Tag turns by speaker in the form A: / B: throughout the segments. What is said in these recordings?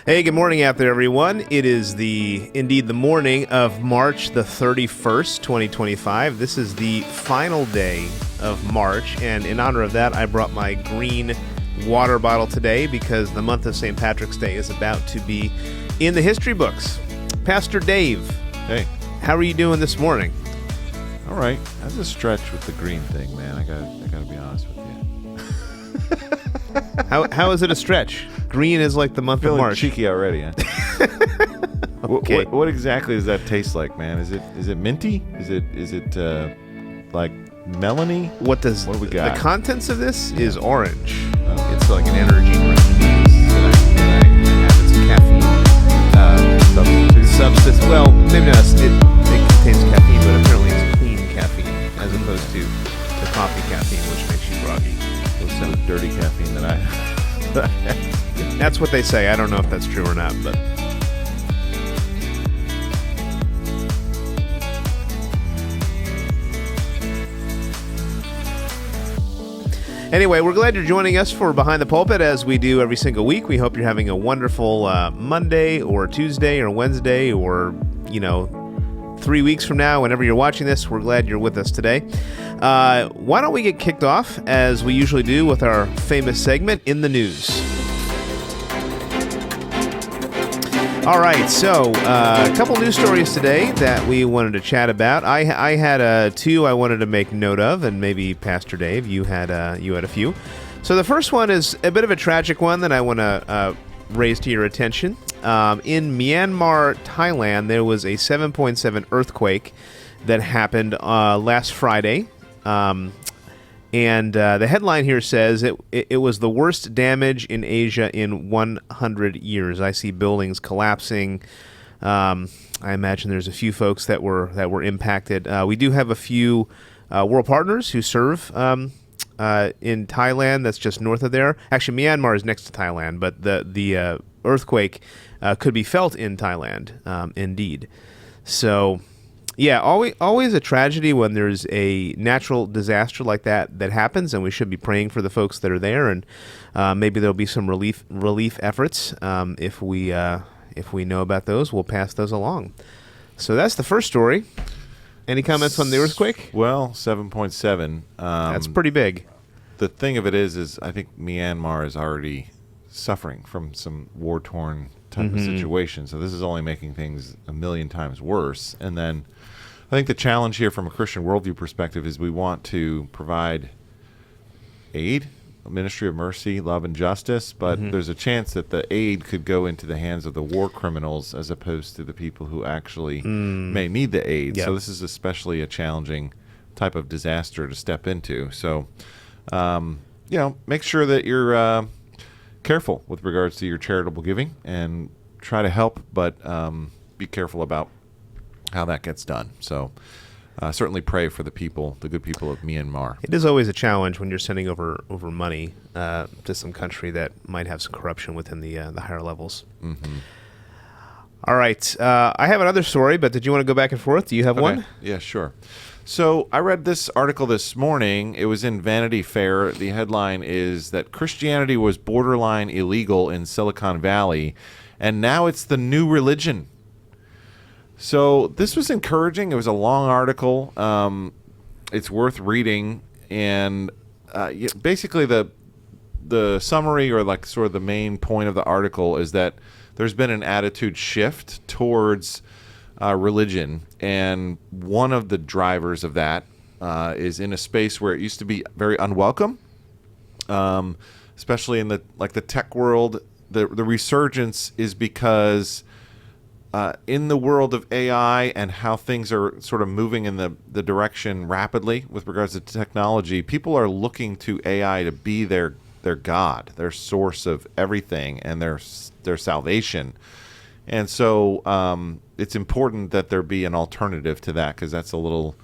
A: Hey, good morning out there, everyone. It is indeed the morning of March the 31st, 2025. This is the final day of March, and in honor of that, I brought my green water bottle today because the month of St. Patrick's Day is about to be in the history books. Pastor Dave.
B: Hey.
A: How are you doing this morning?
B: All right. That's a stretch with the green thing, man. I gotta be honest with you.
A: How is it a stretch? Green is like the month of March.
B: Cheeky already, huh?
A: Okay.
B: What exactly does that taste like, man? Is it minty? Is it like melony?
A: What do we got? The contents of this is orange.
B: Oh.
A: It's like an energy drink. And I have some caffeine substance. Well, maybe not. It contains caffeine, but apparently it's clean caffeine as opposed to the coffee caffeine, which makes you groggy.
B: Some dirty caffeine that I.
A: That's what they say. I don't know if that's true or not, but. Anyway, we're glad you're joining us for Behind the Pulpit as we do every single week. We hope you're having a wonderful Monday or Tuesday or Wednesday or, 3 weeks from now, whenever you're watching this. We're glad you're with us today. Why don't we get kicked off, as we usually do, with our famous segment, In the News. All right, so a couple news stories today that we wanted to chat about. I had two I wanted to make note of, and maybe Pastor Dave, you had a few. So the first one is a bit of a tragic one that I want to raise to your attention. In Myanmar, Thailand, there was a 7.7 earthquake that happened last Friday. And the headline here says it was the worst damage in Asia in 100 years. I see buildings collapsing. I imagine there's a few folks that were impacted. We do have a few world partners who serve in Thailand. That's just north of there. Actually, Myanmar is next to Thailand, but the earthquake could be felt in Thailand, indeed. So. Yeah, always a tragedy when there's a natural disaster like that happens, and we should be praying for the folks that are there, and maybe there'll be some relief efforts. If we know about those, we'll pass those along. So that's the first story. Any comments on the earthquake?
B: Well, 7.7.
A: That's pretty big.
B: The thing of it is I think Myanmar is already suffering from some war-torn type of situation, so this is only making things a million times worse. And then I think the challenge here from a Christian worldview perspective is we want to provide aid, a ministry of mercy, love, and justice, but there's a chance that the aid could go into the hands of the war criminals as opposed to the people who actually may need the aid. Yep. So this is especially a challenging type of disaster to step into. So, make sure that you're careful with regards to your charitable giving and try to help, but be careful about how that gets done. So certainly pray for the good people of Myanmar.
A: It is always a challenge when you're sending over money to some country that might have some corruption within the higher levels. Mm-hmm. All right. I have another story, but did you want to go back and forth? Do you have one?
B: Yeah, sure. So I read this article this morning. It was in Vanity Fair. The headline is that Christianity was borderline illegal in Silicon Valley, and now it's the new religion. So this was encouraging. It was a long article. It's worth reading, and basically the summary, or like sort of the main point of the article, is that there's been an attitude shift towards religion, and one of the drivers of that is in a space where it used to be very unwelcome, especially in the tech world. The resurgence is because in the world of AI and how things are sort of moving in the direction rapidly with regards to technology, people are looking to AI to be their God, their source of everything, and their salvation. And so it's important that there be an alternative to that, because that's a little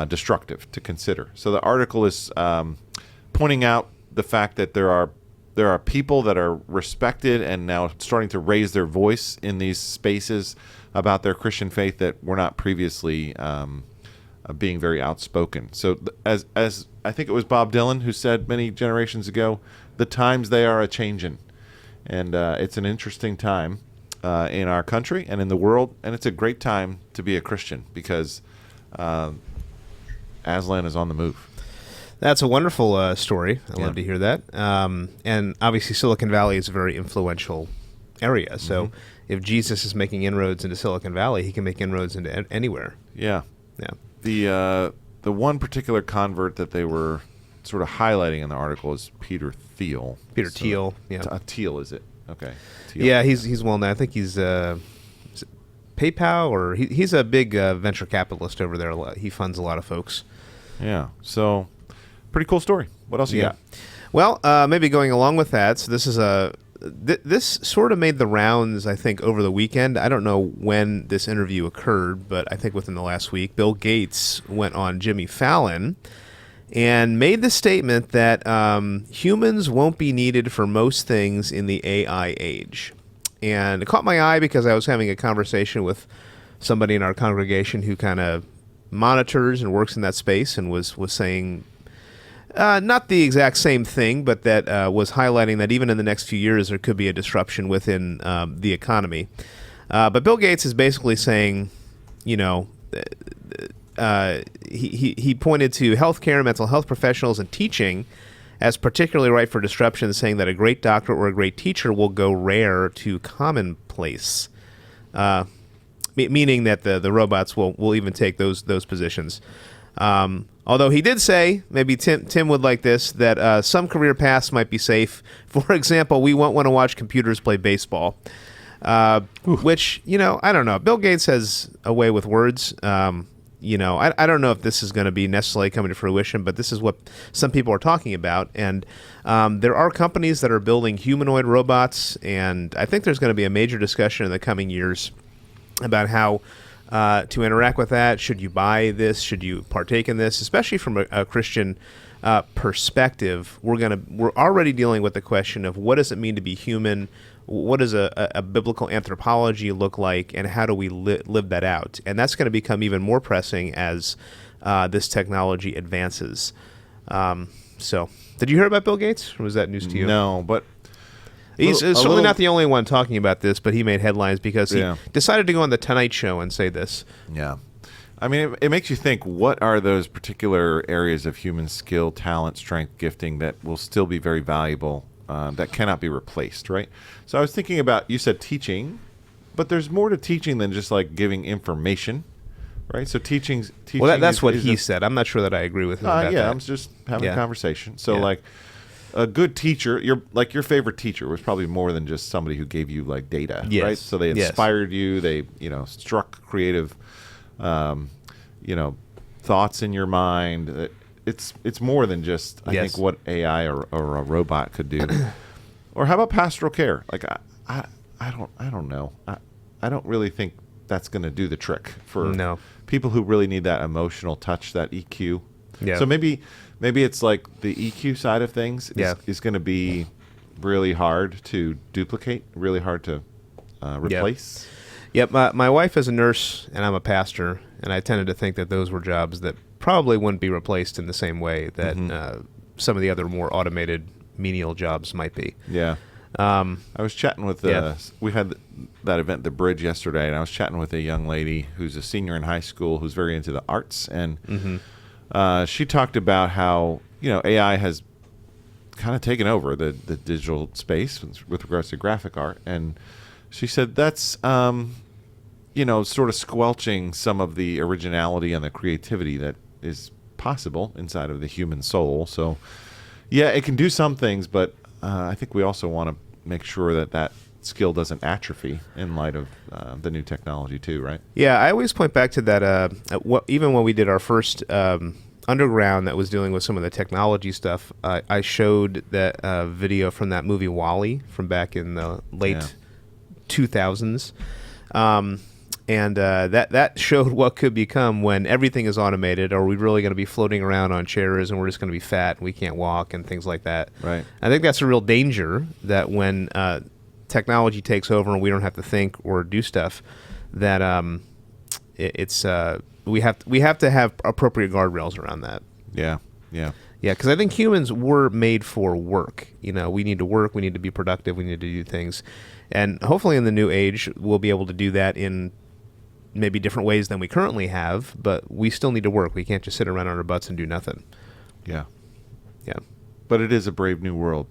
B: destructive to consider. So the article is pointing out the fact that there are people that are respected and now starting to raise their voice in these spaces about their Christian faith that were not previously being very outspoken. So as I think it was Bob Dylan who said many generations ago, the times they are a-changin'. And it's an interesting time in our country and in the world, and it's a great time to be a Christian because Aslan is on the move.
A: That's a wonderful story. I love to hear that. And obviously Silicon Valley is a very influential area. So if Jesus is making inroads into Silicon Valley, he can make inroads into anywhere.
B: Yeah.
A: Yeah.
B: The one particular convert that they were sort of highlighting in the article is Peter Thiel.
A: Thiel. Yeah.
B: Thiel, is it? Okay. Thiel.
A: Yeah, he's well known. I think he's is it PayPal, or he's a big venture capitalist over there. He funds a lot of folks.
B: Yeah. So, pretty cool story. What else you got?
A: Well, maybe going along with that. So this is this sort of made the rounds, I think, over the weekend. I don't know when this interview occurred, but I think within the last week, Bill Gates went on Jimmy Fallon and made the statement that humans won't be needed for most things in the AI age. And it caught my eye because I was having a conversation with somebody in our congregation who kind of monitors and works in that space, and was saying not the exact same thing, but that was highlighting that even in the next few years there could be a disruption within the economy. But Bill Gates is basically saying, you know, he pointed to healthcare, mental health professionals, and teaching as particularly ripe for disruption, saying that a great doctor or a great teacher will go rare to commonplace, meaning that the robots will even take those positions. Although he did say, maybe Tim would like this, that some career paths might be safe. For example, we won't want to watch computers play baseball, which, you know, I don't know. Bill Gates has a way with words. You know, I don't know if this is going to be necessarily coming to fruition, but this is what some people are talking about. And there are companies that are building humanoid robots, and I think there's going to be a major discussion in the coming years about how to interact with that. Should you buy this? Should you partake in this? Especially from a Christian perspective, we're already dealing with the question of what does it mean to be human? What does a biblical anthropology look like, and how do we live that out? And that's going to become even more pressing as this technology advances. So, did you hear about Bill Gates, or was that news to you?
B: No, but
A: he's certainly not the only one talking about this, but he made headlines because he decided to go on the Tonight Show and say this.
B: Yeah. I mean, it makes you think, what are those particular areas of human skill, talent, strength, gifting that will still be very valuable, that cannot be replaced, right? So I was thinking about, you said teaching, but there's more to teaching than just like giving information, right? So teaching
A: well, that's what he said. I'm not sure that I agree with him about that.
B: I'm just having a conversation. So like a good teacher, your favorite teacher was probably more than just somebody who gave you like data, right? So they inspired you. They, struck creative, thoughts in your mind. It's more than just, I think, what AI or a robot could do. Or how about pastoral care? Like I don't know. I don't really think that's going to do the trick for people who really need that emotional touch, that EQ. Yeah. So maybe it's like the EQ side of things is going to be really hard to duplicate, really hard to replace.
A: Yep. My wife is a nurse and I'm a pastor, and I tended to think that those were jobs that probably wouldn't be replaced in the same way that some of the other more automated menial jobs might be.
B: Yeah. I was chatting with we had that event, The Bridge, yesterday, and I was chatting with a young lady who's a senior in high school who's very into the arts, and she talked about how AI has kind of taken over the digital space with regards to graphic art, and she said that's sort of squelching some of the originality and the creativity that is possible inside of the human soul. So yeah, it can do some things, but I think we also want to make sure that skill doesn't atrophy in light of the new technology too, right? Yeah,
A: I always point back to that. Even when we did our first underground that was dealing with some of the technology stuff, I showed that video from that movie WALL-E from back in the late 2000s. And that showed what could become when everything is automated. Are we really going to be floating around on chairs and we're just going to be fat and we can't walk and things like that? Right. I think that's a real danger, that when technology takes over and we don't have to think or do stuff, that we have to have appropriate guardrails around that.
B: Yeah. Yeah.
A: Yeah, because I think humans were made for work. We need to work, we need to be productive, we need to do things. And hopefully in the new age, we'll be able to do that in maybe different ways than we currently have, but we still need to work. We can't just sit around on our butts and do nothing.
B: Yeah.
A: Yeah.
B: But it is a brave new world.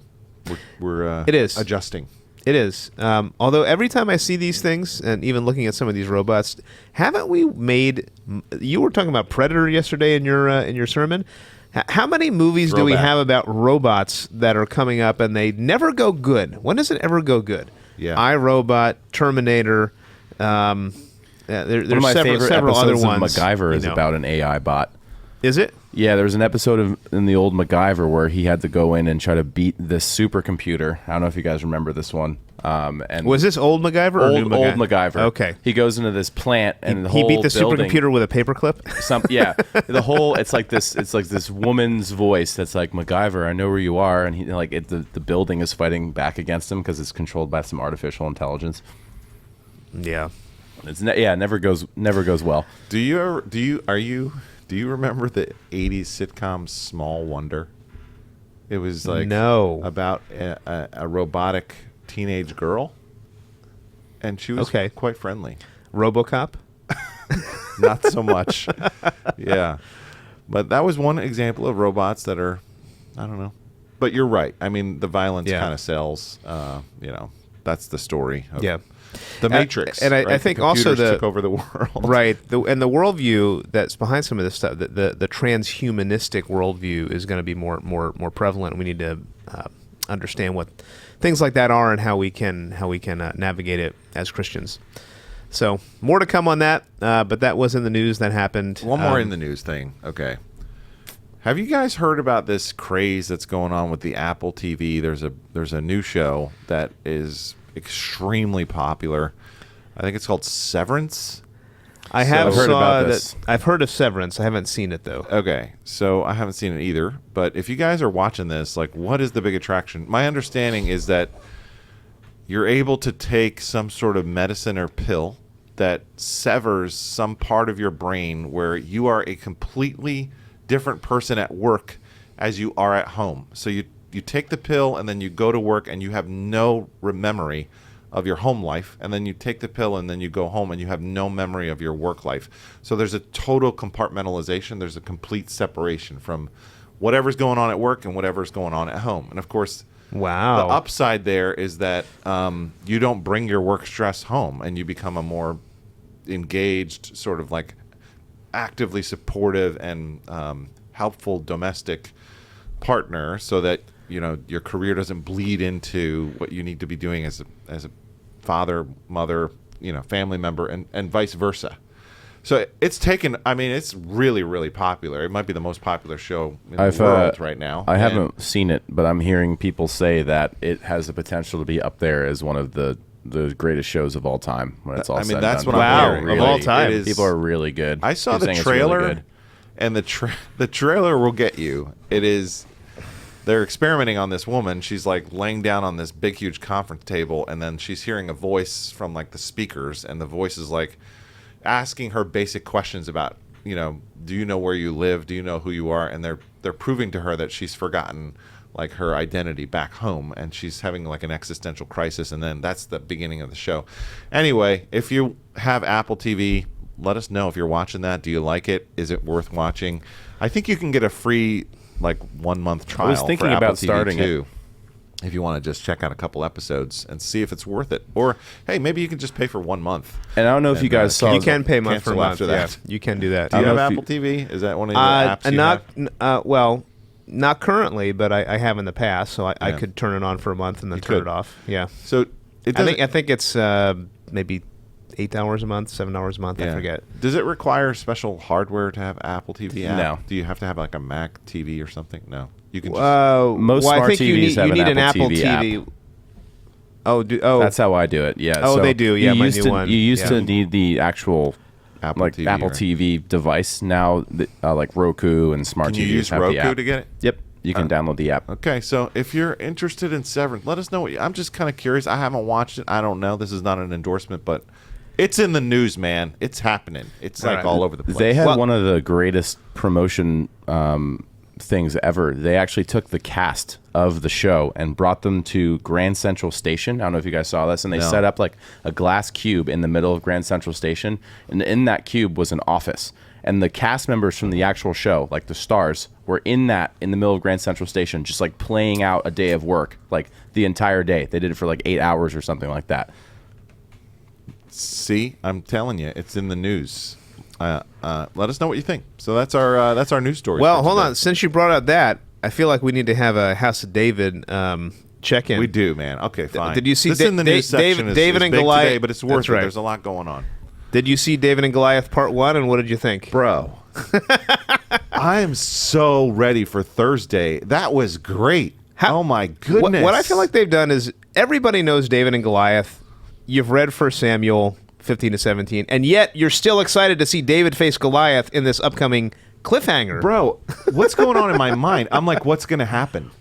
B: We're
A: it is.
B: adjusting.
A: It is. Although every time I see these things, and even looking at some of these robots, haven't we made... You were talking about Predator yesterday in your sermon. How many movies do we have about robots that are coming up and they never go good? When does it ever go good?
C: Yeah.
A: iRobot, Terminator... there's
C: One of my favorite
A: several
C: episodes
A: other
C: of
A: ones.
C: MacGyver is about an AI bot.
A: Is it?
C: Yeah, there was an episode in the old MacGyver where he had to go in and try to beat this supercomputer. I don't know if you guys remember this one. And
A: was this old MacGyver or new MacGyver?
C: Old MacGyver.
A: Okay.
C: He goes into this plant and the
A: he
C: whole
A: beat the
C: building,
A: supercomputer with a paperclip.
C: The whole it's like this woman's voice that's like, MacGyver, I know where you are, and he the building is fighting back against him because it's controlled by some artificial intelligence.
A: Yeah.
C: It never goes well.
B: Do you remember the 80s sitcom Small Wonder? It was like about a robotic teenage girl, and she was quite friendly.
A: RoboCop?
B: Not so much. Yeah. But that was one example of robots that are, I don't know. But you're right. I mean, the violence kind of sells. That's the story of The Matrix.
A: And I think also
B: took over the world.
A: Right. And the worldview that's behind some of this stuff, the transhumanistic worldview is going to be more prevalent. We need to understand what things like that are and how we can navigate it as Christians. So more to come on that, but that was in the news that happened.
B: One more in the news thing. Okay. Have you guys heard about this craze that's going on with the Apple TV? There's a new show that is extremely popular. I think it's called Severance.
A: I've heard of Severance. I haven't seen it though.
B: Okay, so I haven't seen it either. But if you guys are watching this, like, what is the big attraction? My understanding is that you're able to take some sort of medicine or pill that severs some part of your brain where you are a completely different person at work as you are at home. So you take the pill and then you go to work and you have no memory of your home life, and then you take the pill and then you go home and you have no memory of your work life. So there's a total compartmentalization. There's a complete separation from whatever's going on at work and whatever's going on at home. And of course, the upside there is that you don't bring your work stress home, and you become a more engaged, sort of like actively supportive and helpful domestic partner, so that your career doesn't bleed into what you need to be doing as a father, mother, family member, and vice versa. So it's it's really, really popular. It might be the most popular show in the world right now.
C: I haven't seen it, but I'm hearing people say that it has the potential to be up there as one of the greatest shows of all time when it's all said and done.
B: That's what I'm hearing.
A: Of all time.
C: People are really good.
B: I saw the trailer, and the trailer will get you. It is... They're experimenting on this woman. She's like laying down on this big, huge conference table, and then she's hearing a voice from like the speakers, and the voice is like asking her basic questions about, do you know where you live? Do you know who you are? And they're proving to her that she's forgotten like her identity back home, and she's having like an existential crisis, and then that's the beginning of the show. Anyway, if you have Apple TV, let us know if you're watching that. Do you like it? Is it worth watching? I think you can get a free 1 month trial.
C: I was thinking
B: for
C: about
B: Apple TV
C: starting
B: too, if you want to just check out a couple episodes and see if it's worth it. Or hey, maybe you can just pay for 1 month.
C: And I don't know if you guys saw.
A: You can pay month for month.
B: After that.
A: Yeah, you can do that.
B: Do you have Apple TV? Is that one of the apps you have?
A: Well, not currently, but I have in the past, so I could turn it on for a month and then turn it off. Yeah.
B: So
A: I think it's maybe 8 hours a month, 7 hours a month. I forget.
B: Does it require special hardware to have Apple TV app?
C: No.
B: Do you have to have like a Mac TV or something? No. You can
C: most smart TVs have
A: an Apple
C: TV app.
A: Oh,
C: that's how I do it. Yeah.
A: Oh, so they do. Yeah, my new one.
C: You used to need the actual
B: Apple
C: TV device. Now, like Roku and smart TVs.
B: Can you use
C: have the
B: Roku
C: app.
B: to get it?
C: Yep. You can download the app.
B: Okay, so if you're interested in Severance, let us know. I'm just kind of curious. I haven't watched it. I don't know. This is not an endorsement, but it's in the news, man. It's happening. It's all over the place.
C: They had one of the greatest promotion things ever. They actually took the cast of the show and brought them to Grand Central Station. I don't know if you guys saw this, and they set up like a glass cube in the middle of Grand Central Station, and in that cube was an office. And the cast members from the actual show, like the stars, were in the middle of Grand Central Station, just like playing out a day of work, like the entire day. They did it for like 8 hours or something like that.
B: See, I'm telling you, it's in the news. Let us know what you think. So that's our news story.
A: Well, hold on. Since you brought up that, I feel like we need to have a House of David check in.
B: We do, man. Okay, fine.
A: Did you see
B: this in the news section?
A: David
B: is
A: and
B: big
A: Goliath?
B: Today, but it's worth
A: That's right.
B: it. There's a lot going on.
A: Did you see David and Goliath Part 1, and what did you think?
B: Bro, I am so ready for Thursday. That was great. Oh, my goodness.
A: What I feel like they've done is everybody knows David and Goliath. You've read 1 Samuel 15 to 17, and yet you're still excited to see David face Goliath in this upcoming cliffhanger.
B: Bro, what's going on in my mind? I'm like, what's going to happen?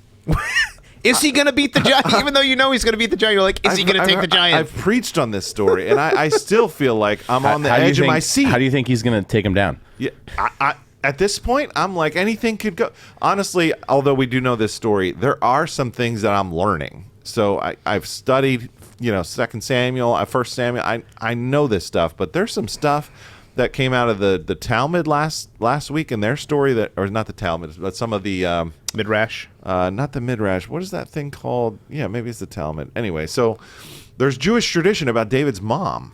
A: Is he going to beat the giant? Even though you know he's going to be the giant, you're like, is he going to take the giant?
B: I've preached on this story, and I still feel like I'm on the edge of my seat.
C: How do you think he's going to take him down?
B: Yeah, at this point, I'm like, anything could go. Honestly, although we do know this story, there are some things that I'm learning. So I've studied, 2 Samuel, 1 Samuel. I know this stuff, but there's some stuff that came out of the Talmud last week in their story or not the Talmud, but some of the
A: Midrash.
B: Not the Midrash. What is that thing called? Yeah, maybe it's the Talmud. Anyway, so there's Jewish tradition about David's mom.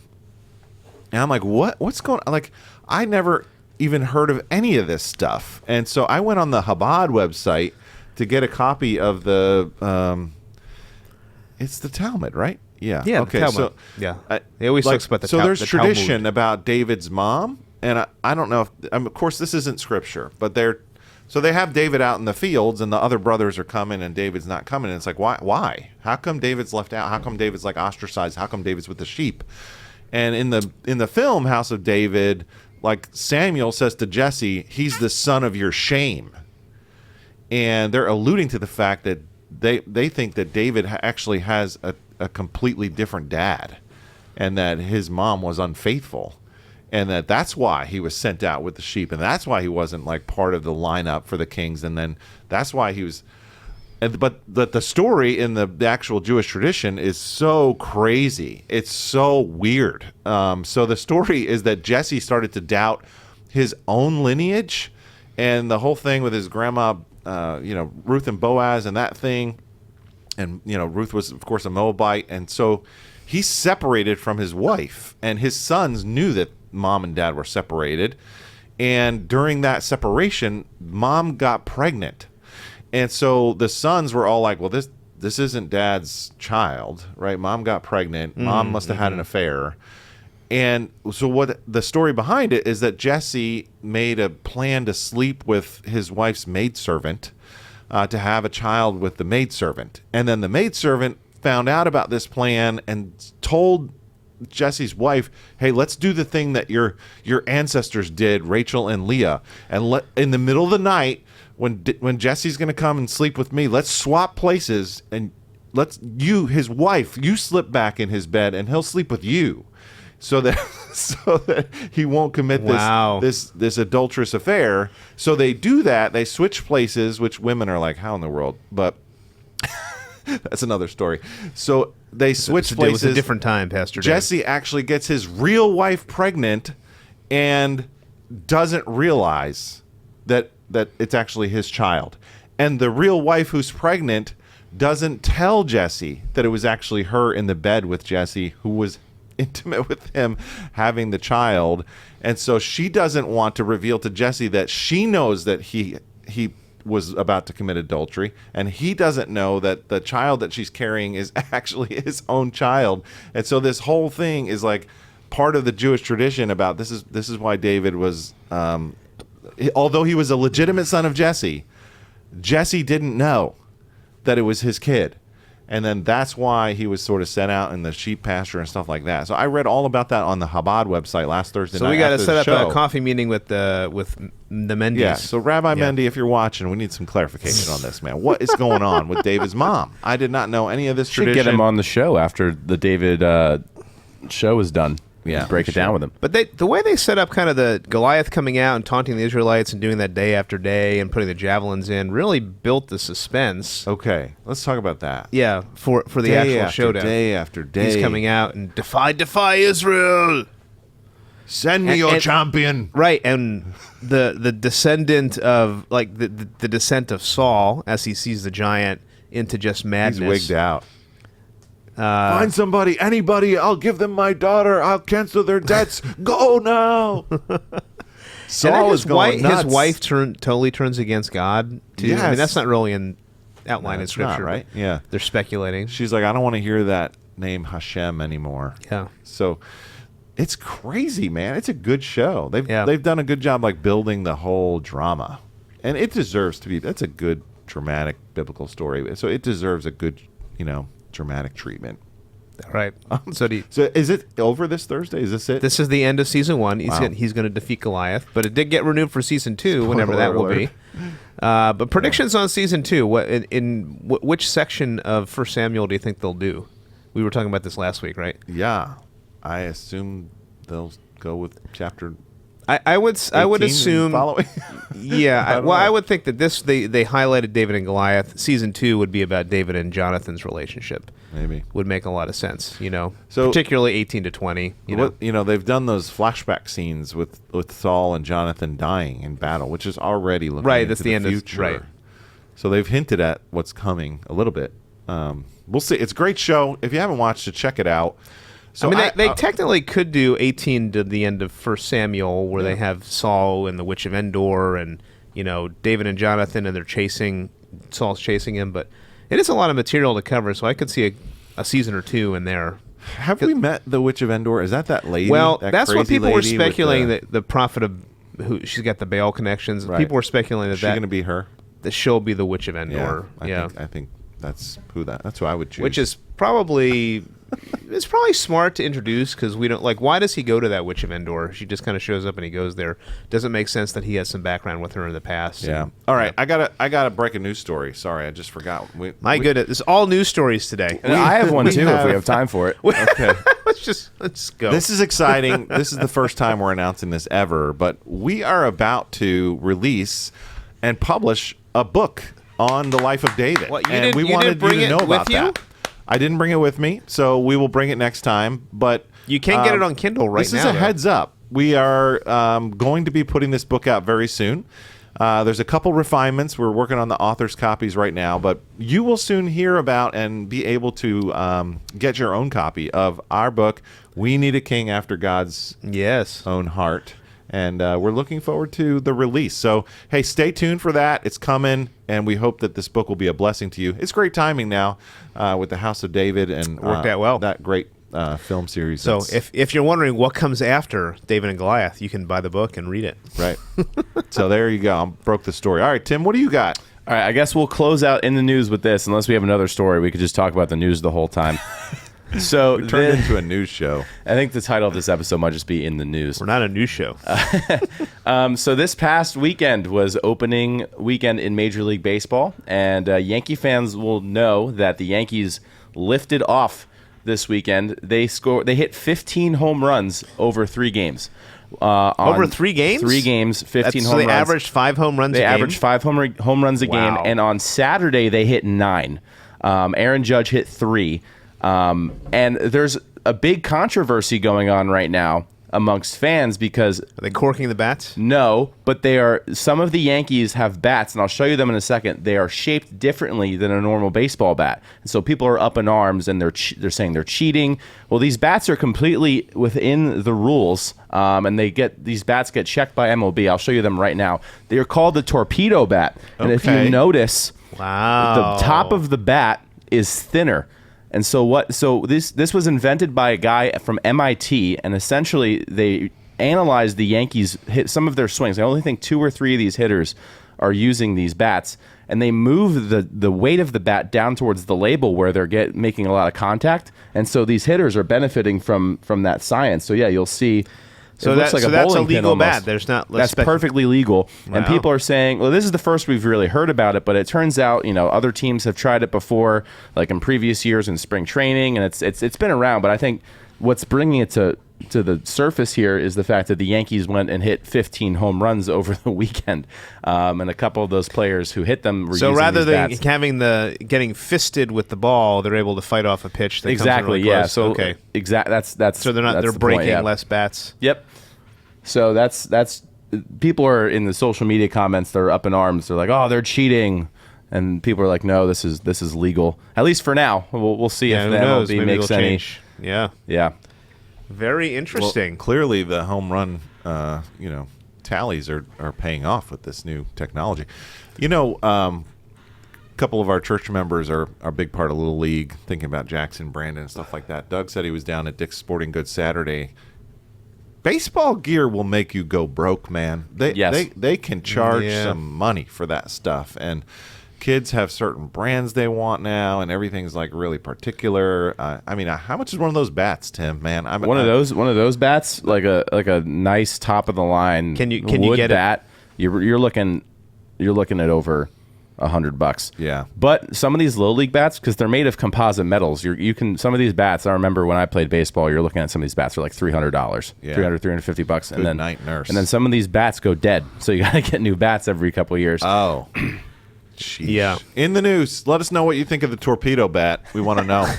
B: And I'm like, what's going on? Like, I never even heard of any of this stuff. And so I went on the Chabad website to get a copy of the it's the Talmud, right? Yeah.
A: Yeah.
B: Okay.
A: Talmud.
B: So
A: yeah, they always talk about the.
B: So there's
A: the
B: tradition
A: Talmud.
B: about David's mom, and I don't know if of course this isn't scripture, but they have David out in the fields, and the other brothers are coming, and David's not coming. And it's like, why? How come David's left out? How come David's like ostracized? How come David's with the sheep? And in the film House of David, like Samuel says to Jesse, he's the son of your shame, and they're alluding to the fact that they think that David actually has a completely different dad, and that his mom was unfaithful, and that's why he was sent out with the sheep, and that's why he wasn't like part of the lineup for the kings, and then that's why he was. But the story in the actual Jewish tradition is so crazy. It's so weird. So the story is that Jesse started to doubt his own lineage, and the whole thing with his grandma, Ruth and Boaz and that thing. And, Ruth was, of course, a Moabite. And so he separated from his wife. And his sons knew that mom and dad were separated. And during that separation, mom got pregnant. And so the sons were all like, well, this isn't dad's child, right? Mom got pregnant. Mom must have had an affair. And so what the story behind it is that Jesse made a plan to sleep with his wife's maidservant, to have a child with the maidservant. And then the maidservant found out about this plan and told Jesse's wife, hey, let's do the thing that your ancestors did, Rachel and Leah. And in the middle of the night, when Jesse's going to come and sleep with me, let's swap places, and his wife, you slip back in his bed and he'll sleep with you. So that he won't commit this adulterous affair. So they do that. They switch places, which women are like, how in the world? But that's another story. So they switch places.
A: It was a different time, Pastor Dave.
B: Jesse actually gets his real wife pregnant and doesn't realize that it's actually his child. And the real wife who's pregnant doesn't tell Jesse that it was actually her in the bed with Jesse who was intimate with him having the child. And so she doesn't want to reveal to Jesse that she knows that he was about to commit adultery, and he doesn't know that the child that she's carrying is actually his own child. And so this whole thing is like part of the Jewish tradition about this is why David was although he was a legitimate son of Jesse didn't know that it was his kid. And then that's why he was sort of sent out in the sheep pasture and stuff like that. So I read all about that on the Chabad website last Thursday night.
A: So we got to set
B: up
A: a coffee meeting with the Mendis.
B: Yeah. So Rabbi Mendy, if you're watching, we need some clarification on this, man. What is going on with David's mom? I did not know any of this tradition.
C: Should get him on the show after the David show is done. and break it down with him.
A: But the way they set up kind of the Goliath coming out and taunting the Israelites and doing that day after day and putting the javelins in really built the suspense.
B: Okay, let's talk about that.
A: Yeah, for the
B: Day
A: actual
B: after
A: showdown.
B: day after day.
A: He's coming out and defy Israel.
B: Send me your champion.
A: Right, and the descendant of like the descent of Saul as he sees the giant into just madness.
B: He's wigged out. Find somebody, anybody. I'll give them my daughter. I'll cancel their debts. Go now. Saul is going nuts.
A: His wife totally turns against God too.
B: Yes.
A: I mean, that's not really outlined in
B: it's
A: scripture,
B: not, right?
A: but
B: Yeah,
A: they're speculating.
B: she's like, I don't want to hear that name Hashem anymore.
A: Yeah.
B: So it's crazy, man. It's a good show.
A: Yeah.
B: They've done a good job like building the whole drama, and it deserves to be. That's a good dramatic biblical story. So it deserves a good, dramatic treatment.
A: Right.
B: So is it over this Thursday? Is this it?
A: This is the end of season 1.
B: Wow.
A: He's going to defeat Goliath, but it did get renewed for season 2, whenever that will be.
B: alert.
A: But predictions on season 2. Which section of 1 Samuel do you think they'll do? We were talking about this last week, right?
B: Yeah, I assume they'll go with chapter.
A: I would
B: 18
A: assume.
B: and following.
A: Yeah.
B: don't know.
A: I would think that they highlighted David and Goliath. Season 2 would be about David and Jonathan's relationship.
B: Maybe
A: Would make a lot of sense,
B: So-
A: particularly 18 to 20.
B: They've done those flashback scenes with Saul and Jonathan dying in battle, which is already looking
A: Right,
B: into
A: that's the end of-
B: future.
A: right.
B: So they've hinted at what's coming a little bit. We'll see. It's a great show. If you haven't watched it, check it out. So
A: they technically could do 18 to the end of 1 Samuel, where they have Saul and the Witch of Endor, and David and Jonathan, and Saul's chasing him. But it is a lot of material to cover, so I could see a season or 2 in there.
B: Have we met the Witch of Endor? Is that lady?
A: Well,
B: that
A: that's what
B: crazy
A: people were
B: lady with
A: speculating,
B: the-
A: that the prophet of who she's got the Baal connections.
B: Right.
A: People were speculating
B: Is she going to
A: that
B: be her?
A: she'll be the Witch of Endor.
B: I think that's that's who I would choose.
A: Which is probably it's probably smart to introduce, because we don't why does he go to that Witch of Endor? She just kind of shows up and he goes there. Doesn't make sense that he has some background with her in the past.
B: Yeah.
A: And-
B: All right. I gotta break a news story. Sorry, I just forgot.
A: My goodness, it's all news stories today.
C: And I have one
B: we
C: too if
B: have-
C: we have time for it.
B: Okay.
A: let's go.
B: This is exciting. This is the first time we're announcing this ever, but we are about to release and publish a book on the life of David.
A: What, you
B: and
A: didn't-
B: we
A: you
B: wanted
A: didn't bring
B: you to
A: it
B: know
A: with
B: about
A: you?
B: that. I didn't bring it with me, so we will bring it next time. But
A: You can get it on Kindle right
B: this
A: now.
B: is a
A: though.
B: heads up. We are going to be putting this book out very soon. There's a couple refinements. We're working on the author's copies right now, but you will soon hear about and be able to get your own copy of our book, We Need a King After God's
A: Yes.
B: Own Heart. And we're looking forward to the release. So, hey, stay tuned for that. It's coming, and we hope that this book will be a blessing to you. It's great timing now with the House of David and
A: Worked out well.
B: that great film series.
A: So
B: It's-
A: if you're wondering what comes after David and Goliath, you can buy the book and read it.
B: right. So there you go. I broke the story. All right, Tim, what do you got?
C: All right, I guess we'll close out in the news with this. Unless we have another story, we could just talk about the news the whole time. So
B: We turned into a news show.
C: I think the title of this episode might just be In the News.
A: We're not a news show.
C: So this past weekend was opening weekend in Major League Baseball, and Yankee fans will know that the Yankees lifted off this weekend. They hit 15 home runs over 3 games.
A: Over 3 games?
C: 3 games, 15
A: So
C: home
A: they
C: runs.
A: averaged 5 home runs a
C: They
A: game?
C: averaged 5 home runs a game,
A: Wow.
C: and on Saturday they hit 9. Aaron Judge hit 3. And there's a big controversy going on right now amongst fans because
A: Are they corking the bats?
C: no, but some of the Yankees have bats, and I'll show you them in a second. They are shaped differently than a normal baseball bat. And so people are up in arms, and they're saying they're cheating. Well, these bats are completely within the rules, and these bats get checked by MLB. I'll show you them right now. They are called the torpedo bat. And if
B: Okay.
C: you notice,
A: Wow.
C: the top of the bat is thinner. And so this was invented by a guy from MIT, and essentially they analyzed the Yankees hit some of their swings. I only think 2 or 3 of these hitters are using these bats, and they move the weight of the bat down towards the label where they're making a lot of contact, and so these hitters are benefiting from that science. So yeah, you'll see.
A: So
C: it looks like
A: that's a
C: bowling pin
A: legal
C: almost.
A: bat. There's not.
C: That's perfectly legal. And
A: Wow.
C: people are saying, well, this is the first we've really heard about it, but it turns out, other teams have tried it before, like in previous years in spring training, and it's been around. But I think what's bringing it to the surface here is the fact that the Yankees went and hit 15 home runs over the weekend, and a couple of those players who hit them were
A: so
C: using
A: rather
C: these
A: than
C: bats.
A: getting fisted with the ball, they're able to fight off a pitch. That
C: Exactly.
A: comes in really
C: Yeah.
A: close.
C: So
A: okay.
C: That's
A: So they're
C: the
A: breaking
C: point, yeah.
A: less bats.
C: Yep. So that's people are in the social media comments. They're up in arms. They're like, "Oh, they're cheating," and people are like, "No, this is legal. At least for now. We'll see
A: Yeah,
C: if
A: who
C: the
A: knows?
C: MLB
A: Maybe
C: makes
A: they'll
C: any."
A: change. Yeah.
C: Yeah.
A: Very
B: Well,
A: interesting.
B: clearly, the home run, tallies are paying off with this new technology. A couple of our church members are a big part of Little League, thinking about Jackson, Brandon, and stuff like that. Doug said he was down at Dick's Sporting Goods Saturday. Baseball gear will make you go broke, man. They can charge some money for that stuff, and kids have certain brands they want now, and everything's like really particular. How much is one of those bats, Tim? Man,
C: One of those bats, like a nice top of the line.
A: Can you
C: wood
A: get
C: bat? You're looking at over $100.
B: Yeah.
C: But some of these low league bats, because they're made of composite metals, you can some of these bats. I remember when I played baseball, you're looking at some of these bats are like $300,
B: Yeah.
C: $350, and then
B: night, nurse.
C: And then some of these bats go dead, so you got to get new bats every couple of years.
B: Oh. Sheesh.
A: Yeah.
B: In the news, let us know what you think of the torpedo bat. We want to know.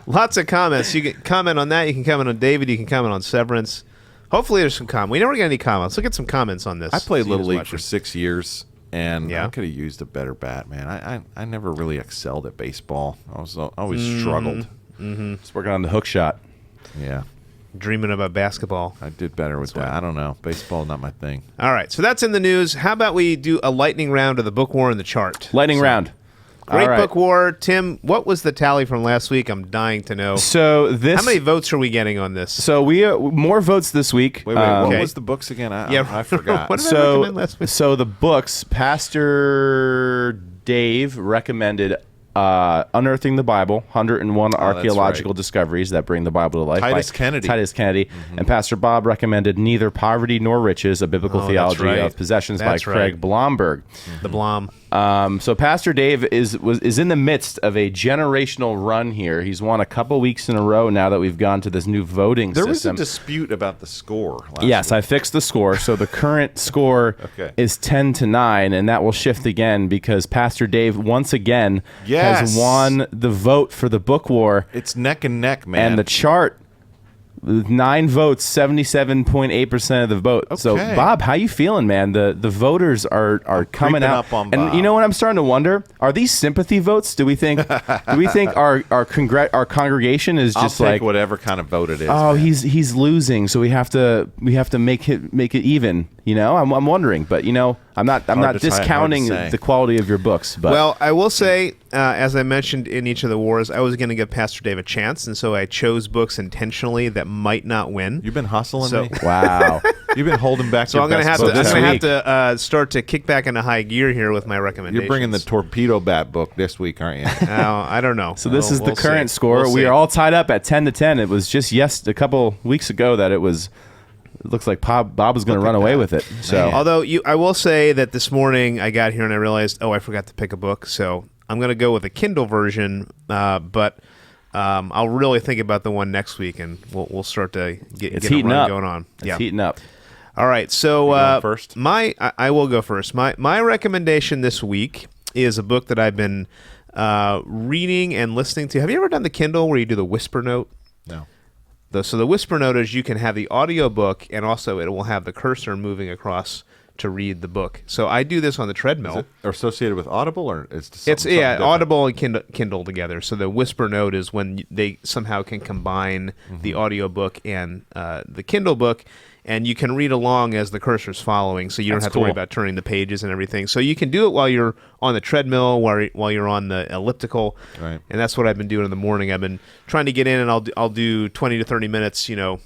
A: Lots of comments. You can comment on that. You can comment on David. You can comment on Severance. Hopefully there's some comments. We never get any comments. Look at some comments on this.
B: I played
A: See
B: Little
A: who's
B: League
A: watching.
B: for 6 years, and
A: Yeah.
B: I could have used a better bat, man. I never really excelled at baseball. I always struggled.
C: Just working on the hook shot.
B: Yeah.
A: Dreaming about basketball.
B: I did better with that. I don't know. Baseball, not my thing.
A: All right, so that's in the news. How about we do a lightning round of the book war and the chart?
C: Lightning round.
A: Great
C: All right.
A: book war. Tim, what was the tally from last week? I'm dying to know.
C: So this.
A: How many votes are we getting on this?
C: So we more votes this week.
B: Wait,
A: okay.
B: what was the books again? I forgot.
A: What did I recommend last week?
C: So the books, Pastor Dave recommended Unearthing the Bible, 101 Archaeological
B: right.
C: Discoveries That Bring the Bible to Life.
B: Titus
C: by
B: Kennedy.
C: Titus Kennedy. And Pastor Bob recommended Neither Poverty Nor Riches, A Biblical
A: Oh,
C: Theology
A: that's right.
C: of Possessions
A: That's
C: by Craig
A: right.
C: Blomberg.
A: The Blom.
C: So Pastor Dave is in the midst of a generational run here. He's won a couple weeks in a row now that we've gone to this new voting
B: There was a
C: system.
B: dispute about the score last
C: Yes,
B: week.
C: I fixed the score. So the current score
B: Okay.
C: is 10-9, and that will shift again because Pastor Dave once again
B: Yes.
C: has won the vote for the book war,
B: It's neck and neck, man.
C: and the chart. With 9 votes, 77.8% of the vote. So,
B: Okay.
C: Bob, how you feeling, man? The voters are coming
B: creeping
C: out,
B: up on
C: and
B: Bob.
C: you know what? I'm starting to wonder: are these sympathy votes? Do we think our congregation is
B: I'll
C: just
B: take
C: like
B: whatever kind of vote it is.
C: oh,
B: man.
C: he's losing, so we have to make it even. You know, I'm wondering, but you know, I'm not discounting
B: say.
C: the quality of your books. But
A: Well, I will say, as I mentioned in each of the wars, I was going to give Pastor Dave a chance, and so I chose books intentionally that might not win.
B: You've been hustling
A: So-
B: me.
C: wow,
B: You've been holding back.
A: So
B: your
A: I'm going to
B: best
A: have to.
B: books
A: I'm
C: this
A: going to
C: week.
A: have to start to kick back into high gear here with my recommendations.
B: You're bringing the torpedo bat book this week, aren't you?
A: I don't know.
C: so this is the
A: We'll
C: current
A: see.
C: score.
A: We'll
C: We
A: see.
C: are all tied up at 10-10. It was just a couple weeks ago that it was. It looks like Bob was going to run away with it. So
A: Although I will say that this morning I got here and I realized, I forgot to pick a book. So I'm going to go with a Kindle version, but I'll really think about the one next week, and we'll start to get
C: it's
A: a
C: heating
A: run
C: up.
A: going on.
C: It's heating up.
A: All right, so
B: going first?
A: I will go first. My recommendation this week is a book that I've been reading and listening to. Have you ever done the Kindle where you do the whisper note?
B: No.
A: So the whisper note is you can have the audio book, and also it will have the cursor moving across to read the book. So I do this on the treadmill.
B: Is it associated with Audible, or it's
A: It's
B: something different?
A: Audible and Kindle together. So the whisper note is when they somehow can combine the audio book and the Kindle book, and you can read along as the cursor's following, so you don't
C: That's
A: have to worry
C: cool.
A: about turning the pages and everything. So you can do it while you're on the treadmill, while you're on the elliptical,
B: Right.
A: and that's what I've been doing in the morning. I've been trying to get in, and I'll do 20 to 30 minutes, kind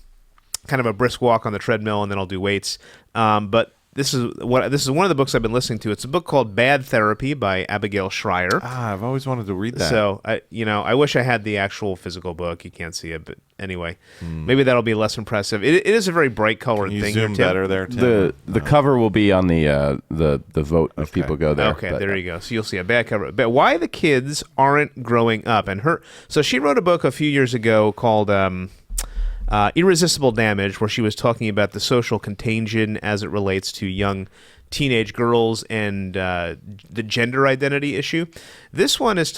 A: of a brisk walk on the treadmill, and then I'll do weights. But this is one of the books I've been listening to. It's a book called Bad Therapy by Abigail Schreier.
B: I've always wanted to read that.
A: So I wish I had the actual physical book. You can't see it, but anyway, maybe that'll be less impressive. It is a very bright colored
B: Can you
A: thing.
B: zoom
A: here, Tim.
B: better there, Tim?
C: The cover will be on the vote if people go there.
A: Okay,
C: but-
A: there you go. So you'll see a bad cover. But why the kids aren't growing up? So she wrote a book a few years ago called Irresistible Damage, where she was talking about the social contagion as it relates to young teenage girls and the gender identity issue. This one is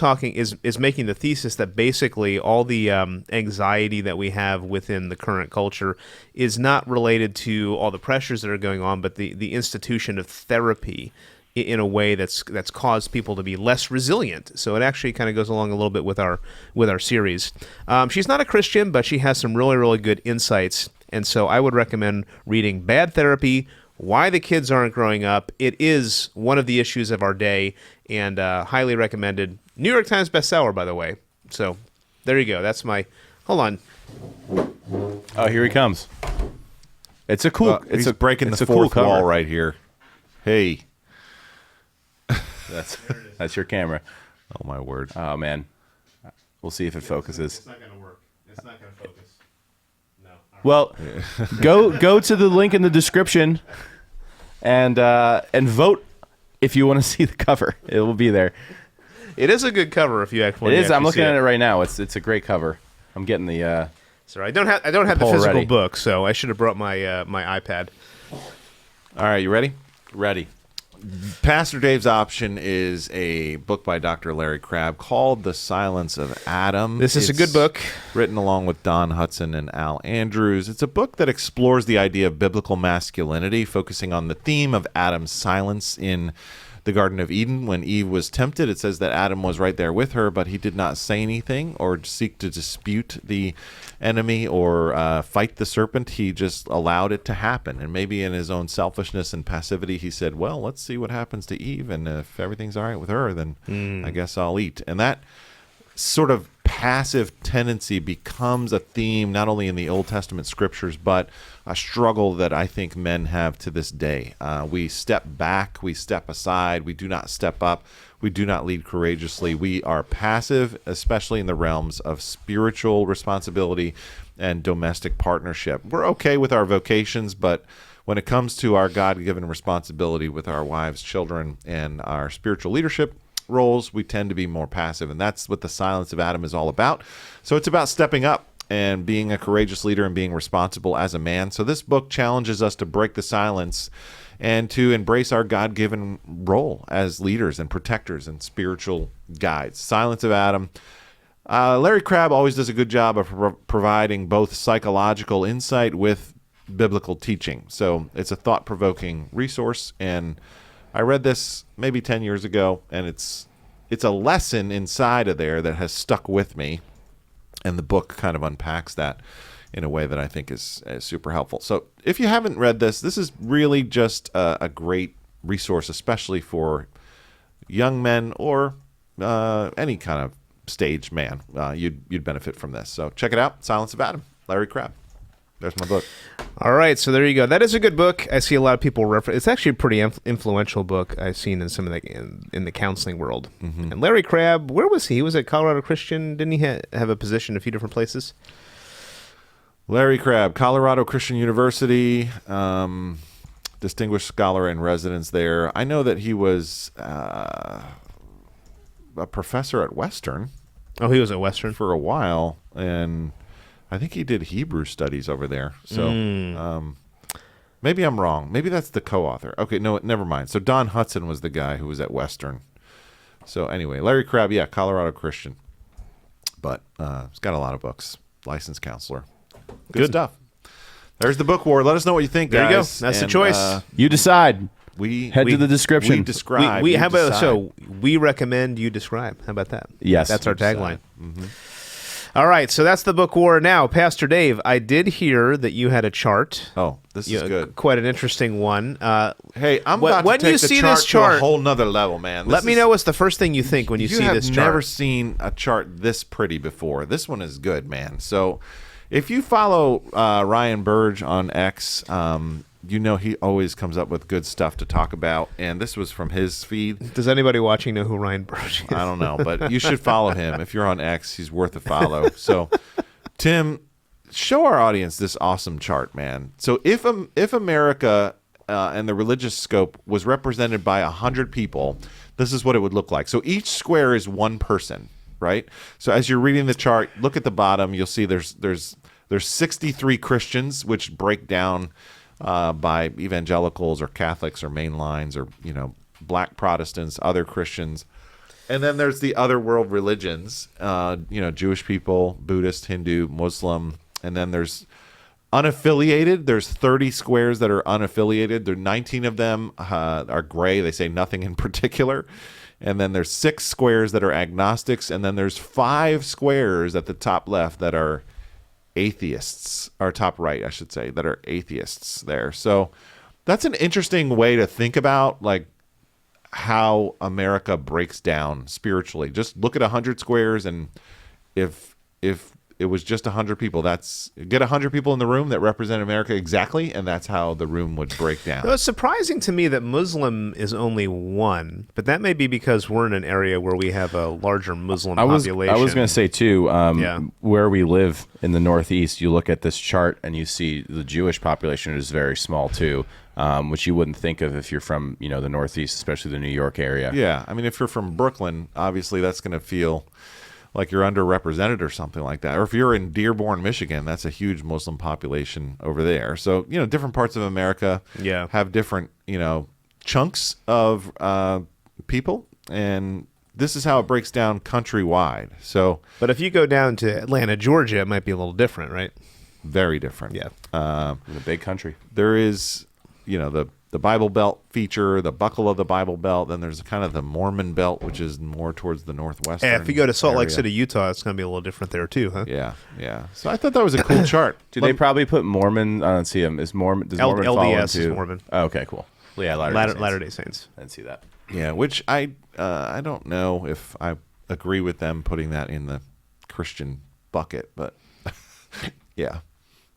A: making the thesis that basically all the anxiety that we have within the current culture is not related to all the pressures that are going on, but the institution of therapy in a way that's caused people to be less resilient. So it actually kind of goes along a little bit with our series. She's not a Christian, but she has some really, really good insights. And so I would recommend reading Bad Therapy, Why the Kids Aren't Growing Up. It is one of the issues of our day, and highly recommended. New York Times bestseller, by the way. So there you go. That's my... Hold on.
C: Oh, here he comes. It's a cool...
B: He's breaking the fourth wall right here. Hey.
C: That's your camera.
B: Oh, my word.
C: Oh, man. We'll see if it focuses.
A: It's not going to work. It's not going to focus. No.
C: Well, go to the link in the description and vote if you want to see the cover. It will be there.
A: It is a good cover if you actually.
C: It is. I'm looking at it right now. It's a great cover. I'm getting the.
A: Sorry, I don't have the physical
C: ready.
A: book, so I should have brought my my iPad.
B: All right, you ready?
C: Ready.
B: Pastor Dave's option is a book by Dr. Larry Crabb called The Silence of Adam.
A: This is a good book.
B: Written along with Don Hudson and Al Andrews. It's a book that explores the idea of biblical masculinity, focusing on the theme of Adam's silence in the Garden of Eden. When Eve was tempted, it says that Adam was right there with her, but he did not say anything or seek to dispute the enemy or fight the serpent. He just allowed it to happen. And maybe in his own selfishness and passivity, he said, well, let's see what happens to Eve. And if everything's all right with her, then I guess I'll eat. And that sort of passive tendency becomes a theme not only in the Old Testament scriptures, but a struggle that I think men have to this day. We step back, we step aside, we do not step up, we do not lead courageously. We are passive, especially in the realms of spiritual responsibility and domestic partnership. We're okay with our vocations, but when it comes to our God-given responsibility with our wives, children, and our spiritual leadership roles, we tend to be more passive, and that's what The Silence of Adam is all about. So it's about stepping up and being a courageous leader and being responsible as a man. So this book challenges us to break the silence and to embrace our God-given role as leaders and protectors and spiritual guides. Silence of Adam. Larry Crabb always does a good job of providing both psychological insight with biblical teaching. So it's a thought-provoking resource, and I read this maybe 10 years ago, and it's a lesson inside of there that has stuck with me, and the book kind of unpacks that in a way that I think is super helpful. So if you haven't read this, this is really just a great resource, especially for young men or any kind of stage man. You'd benefit from this. So check it out, Silence of Adam, Larry Crabb. There's my book.
A: All right, so there you go. That is a good book. I see a lot of people reference. It's actually a pretty influential book I've seen in some of in the counseling world. Mm-hmm. And Larry Crabb, where was he? He was at Colorado Christian. Didn't he have a position in a few different places?
B: Larry Crabb, Colorado Christian University, distinguished scholar in residence there. I know that he was a professor at Western.
A: Oh, he was at Western
B: for a while, and I think he did Hebrew studies over there. So maybe I'm wrong. Maybe that's the co-author. Okay, no, never mind. So Don Hudson was the guy who was at Western. So anyway, Larry Crabb, yeah, Colorado Christian. But he's got a lot of books. Licensed counselor. Good stuff. There's the book war. Let us know what you think,
A: there
B: guys.
A: You go. That's the choice.
C: You decide.
B: We
C: head to the description.
B: We describe.
A: How about so we recommend you describe. How about that?
C: Yes.
A: That's our tagline. Mm-hmm. All right, so that's the book war. Now, Pastor Dave, I did hear that you had a chart.
B: Oh, this is good.
A: Quite an interesting one.
B: Hey, I'm about to take the chart to a whole nother level, man.
A: Let me know what's the first thing you think when you see this chart.
B: You have never seen a chart this pretty before. This one is good, man. So if you follow Ryan Burge on X, you know he always comes up with good stuff to talk about, and this was from his feed.
A: Does anybody watching know who Ryan Burge is?
B: I don't know, but you should follow him. If you're on X, he's worth a follow. So, Tim, show our audience this awesome chart, man. So if America and the religious scope was represented by 100 people, this is what it would look like. So each square is one person, right? So as you're reading the chart, look at the bottom. You'll see there's There's 63 Christians, which break down by evangelicals or Catholics or mainlines or, black Protestants, other Christians. And then there's the other world religions, Jewish people, Buddhist, Hindu, Muslim. And then there's unaffiliated. There's 30 squares that are unaffiliated. There 19 of them are gray. They say nothing in particular. And then there's 6 squares that are agnostics. And then there's 5 squares at the top left that are atheists, or top right, I should say, that are atheists there. So that's an interesting way to think about how America breaks down spiritually. Just look at 100 squares, and if it was just 100 people, get 100 people in the room that represent America exactly, and that's how the room would break down.
A: It's surprising to me that Muslim is only 1, but that may be because we're in an area where we have a larger Muslim population.
C: I was going to say, too, where we live in the Northeast, you look at this chart and you see the Jewish population is very small, too. Which you wouldn't think of if you're from, the Northeast, especially the New York area.
B: Yeah, I mean, if you're from Brooklyn, obviously that's going to feel like you're underrepresented or something like that. Or if you're in Dearborn, Michigan, that's a huge Muslim population over there. So, different parts of America have different, chunks of people, and this is how it breaks down countrywide. So,
A: but if you go down to Atlanta, Georgia, it might be a little different, right?
B: Very different.
A: Yeah.
C: In a big country.
B: There is, the Bible Belt feature, the buckle of the Bible Belt. Then there's kind of the Mormon Belt, which is more towards the northwestern.
A: If you go to Salt Lake
B: area.
A: City, Utah, it's going to be a little different there too, huh?
B: Yeah. So I thought that was a cool chart.
C: Do they probably put Mormon? I don't see them. Does Mormon fall
A: LDS
C: into?
A: is Mormon.
C: Oh, okay, cool. Yeah,
A: Latter-day Saints.
C: I didn't see that.
B: Yeah, which I don't know if I agree with them putting that in the Christian bucket, but yeah.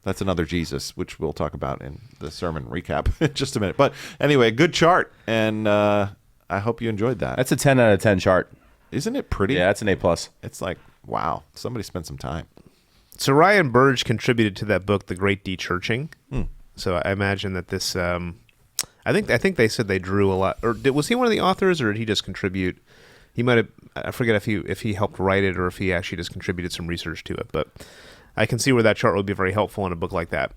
B: That's another Jesus, which we'll talk about in the sermon recap in just a minute. But anyway, good chart, and I hope you enjoyed that.
C: That's a 10 out of 10 chart.
B: Isn't it pretty?
C: Yeah, it's an A+.
B: It's like, wow, somebody spent some time.
A: So Ryan Burge contributed to that book, The Great De-Churching. So I imagine that this, I think they said they drew a lot. Or was he one of the authors, or did he just contribute? He might have, I forget if he helped write it or if he actually just contributed some research to it, but I can see where that chart would be very helpful in a book like that.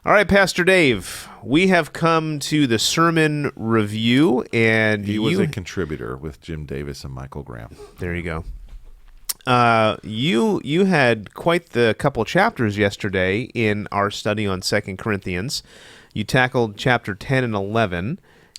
A: All right, Pastor Dave, we have come to the sermon review, and
B: he was a contributor with Jim Davis and Michael Graham.
A: There you go. You had quite the couple chapters yesterday in our study on 2 Corinthians. You tackled chapter 10 and 11.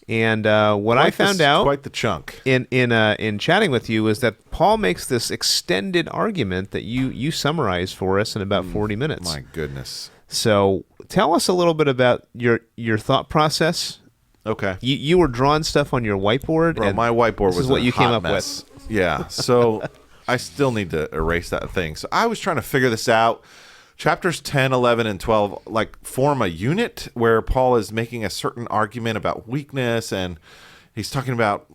A: And what I found out
B: quite the chunk
A: in chatting with you is that Paul makes this extended argument that you summarized for us in about 40 minutes.
B: My goodness!
A: So tell us a little bit about your thought process.
B: Okay,
A: you were drawing stuff on your whiteboard.
B: Bro, my whiteboard was
A: what you came up
B: mess.
A: with.
B: Yeah, so I still need to erase that thing. So I was trying to figure this out. Chapters 10, 11, and 12 form a unit where Paul is making a certain argument about weakness, and he's talking about,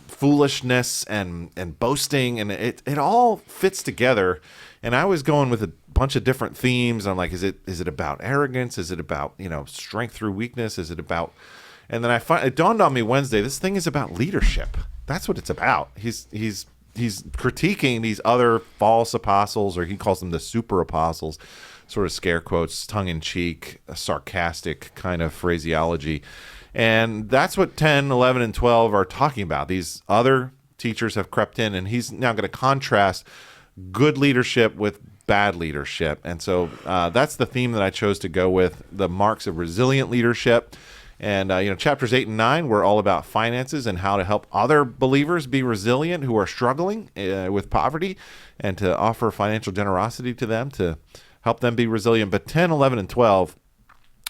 B: foolishness and boasting, and it all fits together. And I was going with a bunch of different themes. I'm like, is it about arrogance? Is it about, strength through weakness? Is it about... And then it dawned on me Wednesday, this thing is about leadership. That's what it's about. He's critiquing these other false apostles, or he calls them the super apostles, sort of scare quotes, tongue-in-cheek, sarcastic kind of phraseology. And that's what 10, 11, and 12 are talking about. These other teachers have crept in, and he's now going to contrast good leadership with bad leadership. And so that's the theme that I chose to go with, the marks of resilient leadership. And, chapters 8 and 9 were all about finances and how to help other believers be resilient who are struggling with poverty, and to offer financial generosity to them to help them be resilient. But 10, 11, and 12,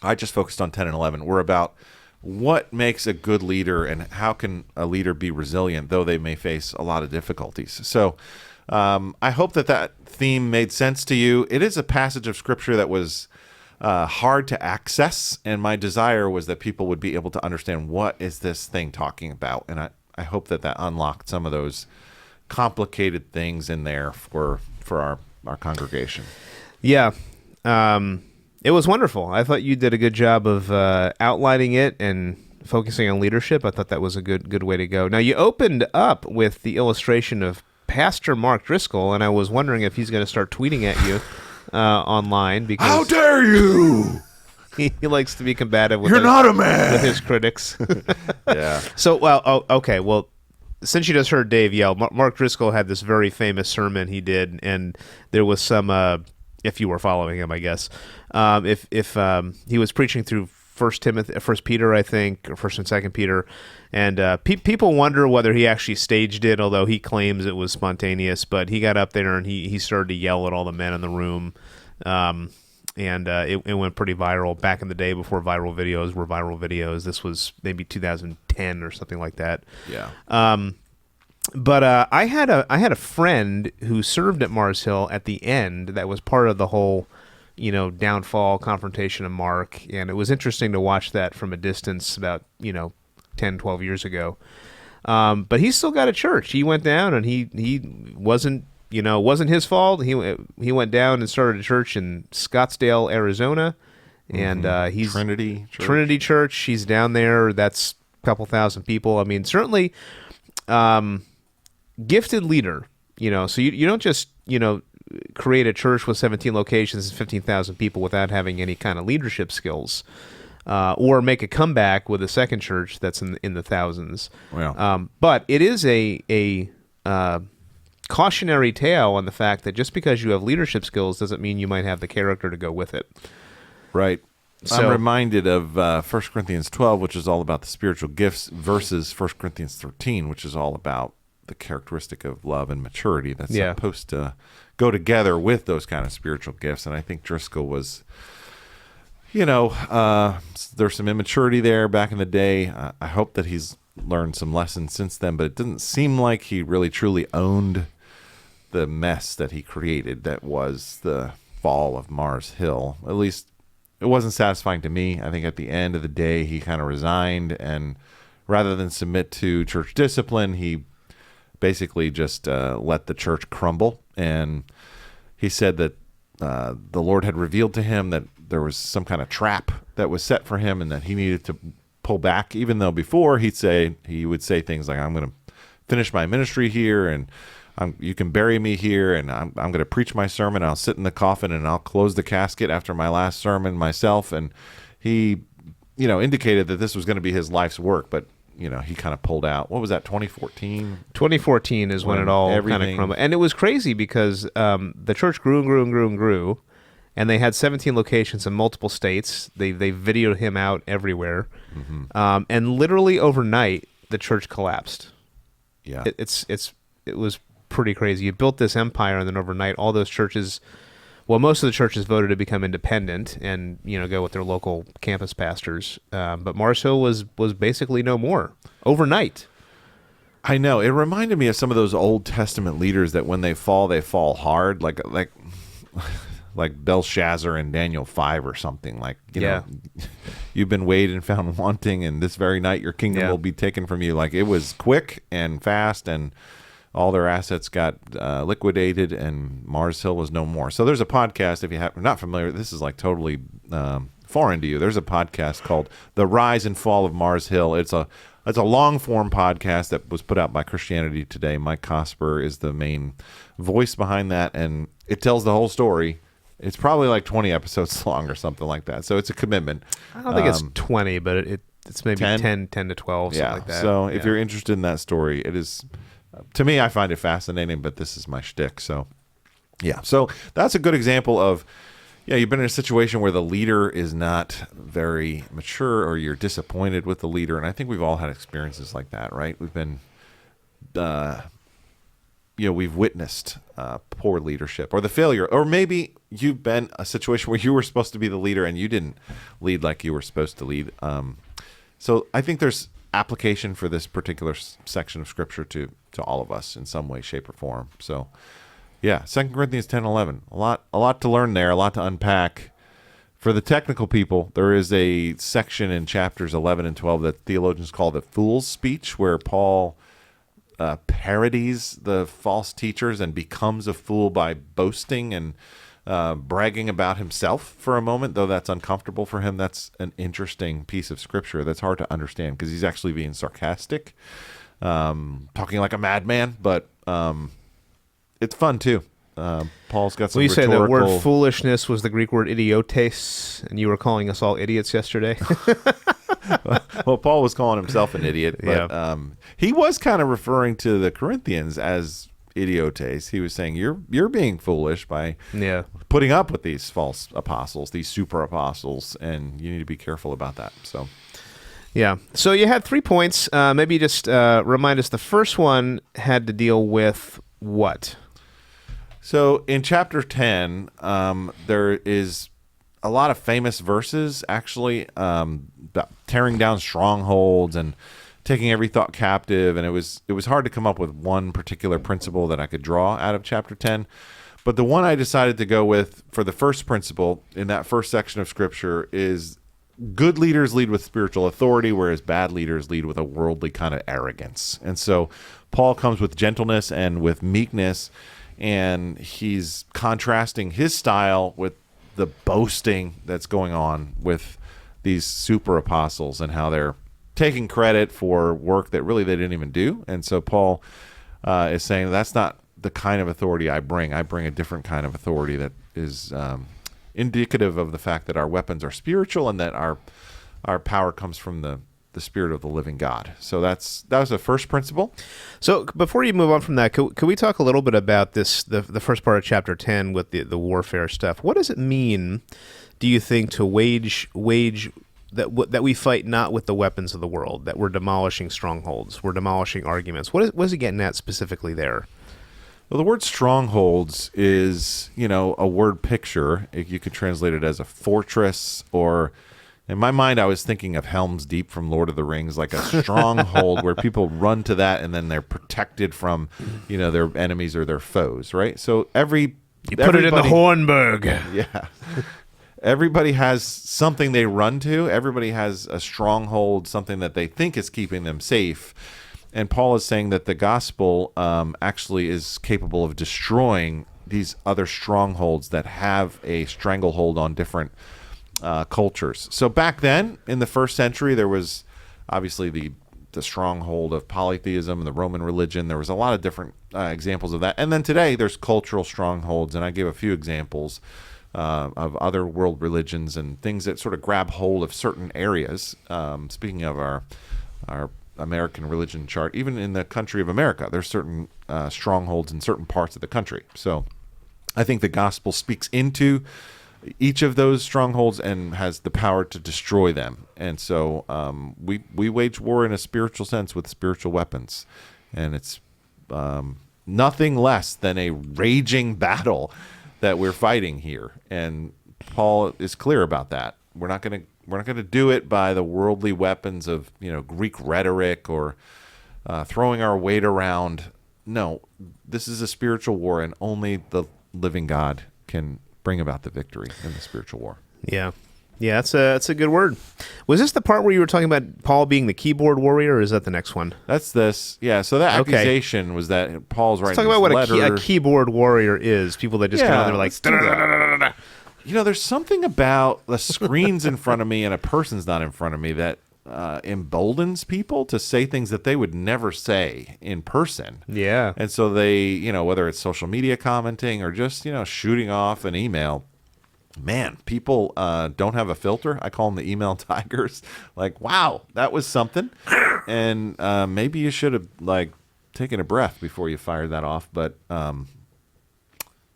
B: I just focused on 10 and 11. We're about what makes a good leader and how can a leader be resilient, though they may face a lot of difficulties. So I hope that theme made sense to you. It is a passage of Scripture that was hard to access, and my desire was that people would be able to understand what is this thing talking about, and I hope that unlocked some of those complicated things in there for our congregation.
A: Yeah, it was wonderful. I thought you did a good job of outlining it and focusing on leadership. I thought that was a good way to go. Now, you opened up with the illustration of Pastor Mark Driscoll, and I was wondering if he's going to start tweeting at you online because
B: How dare you?
A: he likes to be combative with
B: You're not a man.
A: with his critics.
B: Yeah.
A: So, okay. Well, since you just heard Dave yell, Mark Driscoll had this very famous sermon he did, and there was some, if you were following him, I guess, if he was preaching through First Peter, I think, or First and Second Peter, and people wonder whether he actually staged it, although he claims it was spontaneous. But he got up there and he started to yell at all the men in the room. And it went pretty viral back in the day before viral videos were viral videos. This was maybe 2010 or something like that.
B: Yeah.
A: But I had a friend who served at Mars Hill at the end that was part of the whole, downfall, confrontation of Mark. And it was interesting to watch that from a distance about, 10, 12 years ago. But he still got a church. He went down and he wasn't, it wasn't his fault. He went down and started a church in Scottsdale, Arizona, and he's Trinity Church. He's down there. That's a couple thousand people. I mean, certainly gifted leader. So you don't just create a church with 17 locations and 15,000 people without having any kind of leadership skills, or make a comeback with a second church that's in the thousands.
B: Wow.
A: But it is a cautionary tale on the fact that just because you have leadership skills doesn't mean you might have the character to go with it.
B: Right.
A: So,
B: I'm reminded of 1 Corinthians 12, which is all about the spiritual gifts, versus 1 Corinthians 13, which is all about the characteristic of love and maturity that's supposed to go together with those kind of spiritual gifts. And I think Driscoll was, there's some immaturity there back in the day. I hope that he's learned some lessons since then, but it doesn't seem like he really truly owned the mess that he created that was the fall of Mars Hill. At least it wasn't satisfying to me. I think at the end of the day, he kind of resigned, and rather than submit to church discipline, he basically just let the church crumble. And he said that the Lord had revealed to him that there was some kind of trap that was set for him and that he needed to pull back, even though before he would say things like, I'm going to finish my ministry here, and you can bury me here, and I'm going to preach my sermon. I'll sit in the coffin and I'll close the casket after my last sermon myself. And he, indicated that this was going to be his life's work, but he kind of pulled out. What was that? 2014.
A: 2014 is when it all kind of crumbled, and it was crazy because the church grew and grew and grew and grew, and they had 17 locations in multiple states. They videoed him out everywhere, and literally overnight the church collapsed.
B: Yeah,
A: it was pretty crazy. You built this empire, and then overnight, all those churches, most of the churches voted to become independent and go with their local campus pastors. But Mars Hill was basically no more overnight.
B: I know. It reminded me of some of those Old Testament leaders that when they fall hard, like Belshazzar in Daniel 5 or something. Like you know, you've been weighed and found wanting, and this very night your kingdom will be taken from you. Like it was quick and fast, and all their assets got liquidated, and Mars Hill was no more. So there's a podcast, if you're not familiar, this is like totally foreign to you. There's a podcast called The Rise and Fall of Mars Hill. It's a long-form podcast that was put out by Christianity Today. Mike Cosper is the main voice behind that, and it tells the whole story. It's probably like 20 episodes long or something like that. So it's a commitment.
A: I don't think it's 20, but it's maybe 10 to 12, something like that.
B: So if you're interested in that story, it is... To me, I find it fascinating, but this is my shtick. So, so that's a good example of, you've been in a situation where the leader is not very mature, or you're disappointed with the leader. And I think we've all had experiences like that, right? We've been, we've witnessed poor leadership or the failure, or maybe you've been a situation where you were supposed to be the leader and you didn't lead like you were supposed to lead. So I think there's application for this particular section of Scripture to all of us in some way, shape, or form. So, 2 Corinthians 10:11, a lot to learn there, a lot to unpack. For the technical people, there is a section in chapters 11 and 12 that theologians call the fool's speech, where Paul parodies the false teachers and becomes a fool by boasting and bragging about himself for a moment, though that's uncomfortable for him. That's an interesting piece of Scripture that's hard to understand because he's actually being sarcastic, talking like a madman, but it's fun too. Paul's got some
A: Well, you say the
B: rhetorical...
A: word foolishness was the Greek word idiotes, and you were calling us all idiots yesterday.
B: Well, Paul was calling himself an idiot, but he was kind of referring to the Corinthians as idiotes. He was saying, you're being foolish by putting up with these false apostles, these super apostles, and you need to be careful about that. So,
A: yeah. So you had 3 points. Maybe just remind us. The first one had to deal with what?
B: So in chapter 10, there is a lot of famous verses, actually, about tearing down strongholds and taking every thought captive. And it was hard to come up with one particular principle that I could draw out of chapter 10. But the one I decided to go with for the first principle in that first section of Scripture is good leaders lead with spiritual authority, whereas bad leaders lead with a worldly kind of arrogance. And so Paul comes with gentleness and with meekness, and he's contrasting his style with the boasting that's going on with these super apostles and how they're taking credit for work that really they didn't even do. And so Paul is saying that's not the kind of authority I bring. I bring a different kind of authority that is indicative of the fact that our weapons are spiritual and that our power comes from the Spirit of the living God. So that was the first principle.
A: So before you move on from that, could we talk a little bit about this, the first part of chapter 10 with the warfare stuff? What does it mean, do you think, to wage that we fight not with the weapons of the world, that we're demolishing strongholds, we're demolishing arguments? What is he getting at specifically there?
B: Well, the word strongholds is, a word picture. You could translate it as a fortress, or in my mind, I was thinking of Helm's Deep from Lord of the Rings, like a stronghold where people run to that and then they're protected from, their enemies or their foes, right? So
A: put it in the Hornburg.
B: Yeah. Everybody has something they run to. Everybody has a stronghold, something that they think is keeping them safe. And Paul is saying that the gospel actually is capable of destroying these other strongholds that have a stranglehold on different cultures. So back then, in the first century, there was obviously the stronghold of polytheism and the Roman religion. There was a lot of different examples of that. And then today, there's cultural strongholds, and I gave a few examples of other world religions and things that sort of grab hold of certain areas. Speaking of our American religion chart, even in the country of America, there's certain strongholds in certain parts of the country. So I think the gospel speaks into each of those strongholds and has the power to destroy them. And so we wage war in a spiritual sense with spiritual weapons. And it's nothing less than a raging battle that we're fighting here. And Paul is clear about that. We're not going to do it by the worldly weapons of Greek rhetoric or throwing our weight around. No, this is a spiritual war, and only the living God can bring about the victory in the spiritual war.
A: Yeah, that's a good word. Was this the part where you were talking about Paul being the keyboard warrior, or is that the next one?
B: That's this. Yeah, so that accusation was that Paul's writing.
A: Let's talk about what a keyboard warrior is. People that just come out there like.
B: There's something about the screens in front of me and a person's not in front of me that emboldens people to say things that they would never say in person.
A: Yeah.
B: And so they, whether it's social media commenting or just, shooting off an email, man, people don't have a filter. I call them the email tigers. Like, wow, that was something. And maybe you should have, taken a breath before you fired that off. But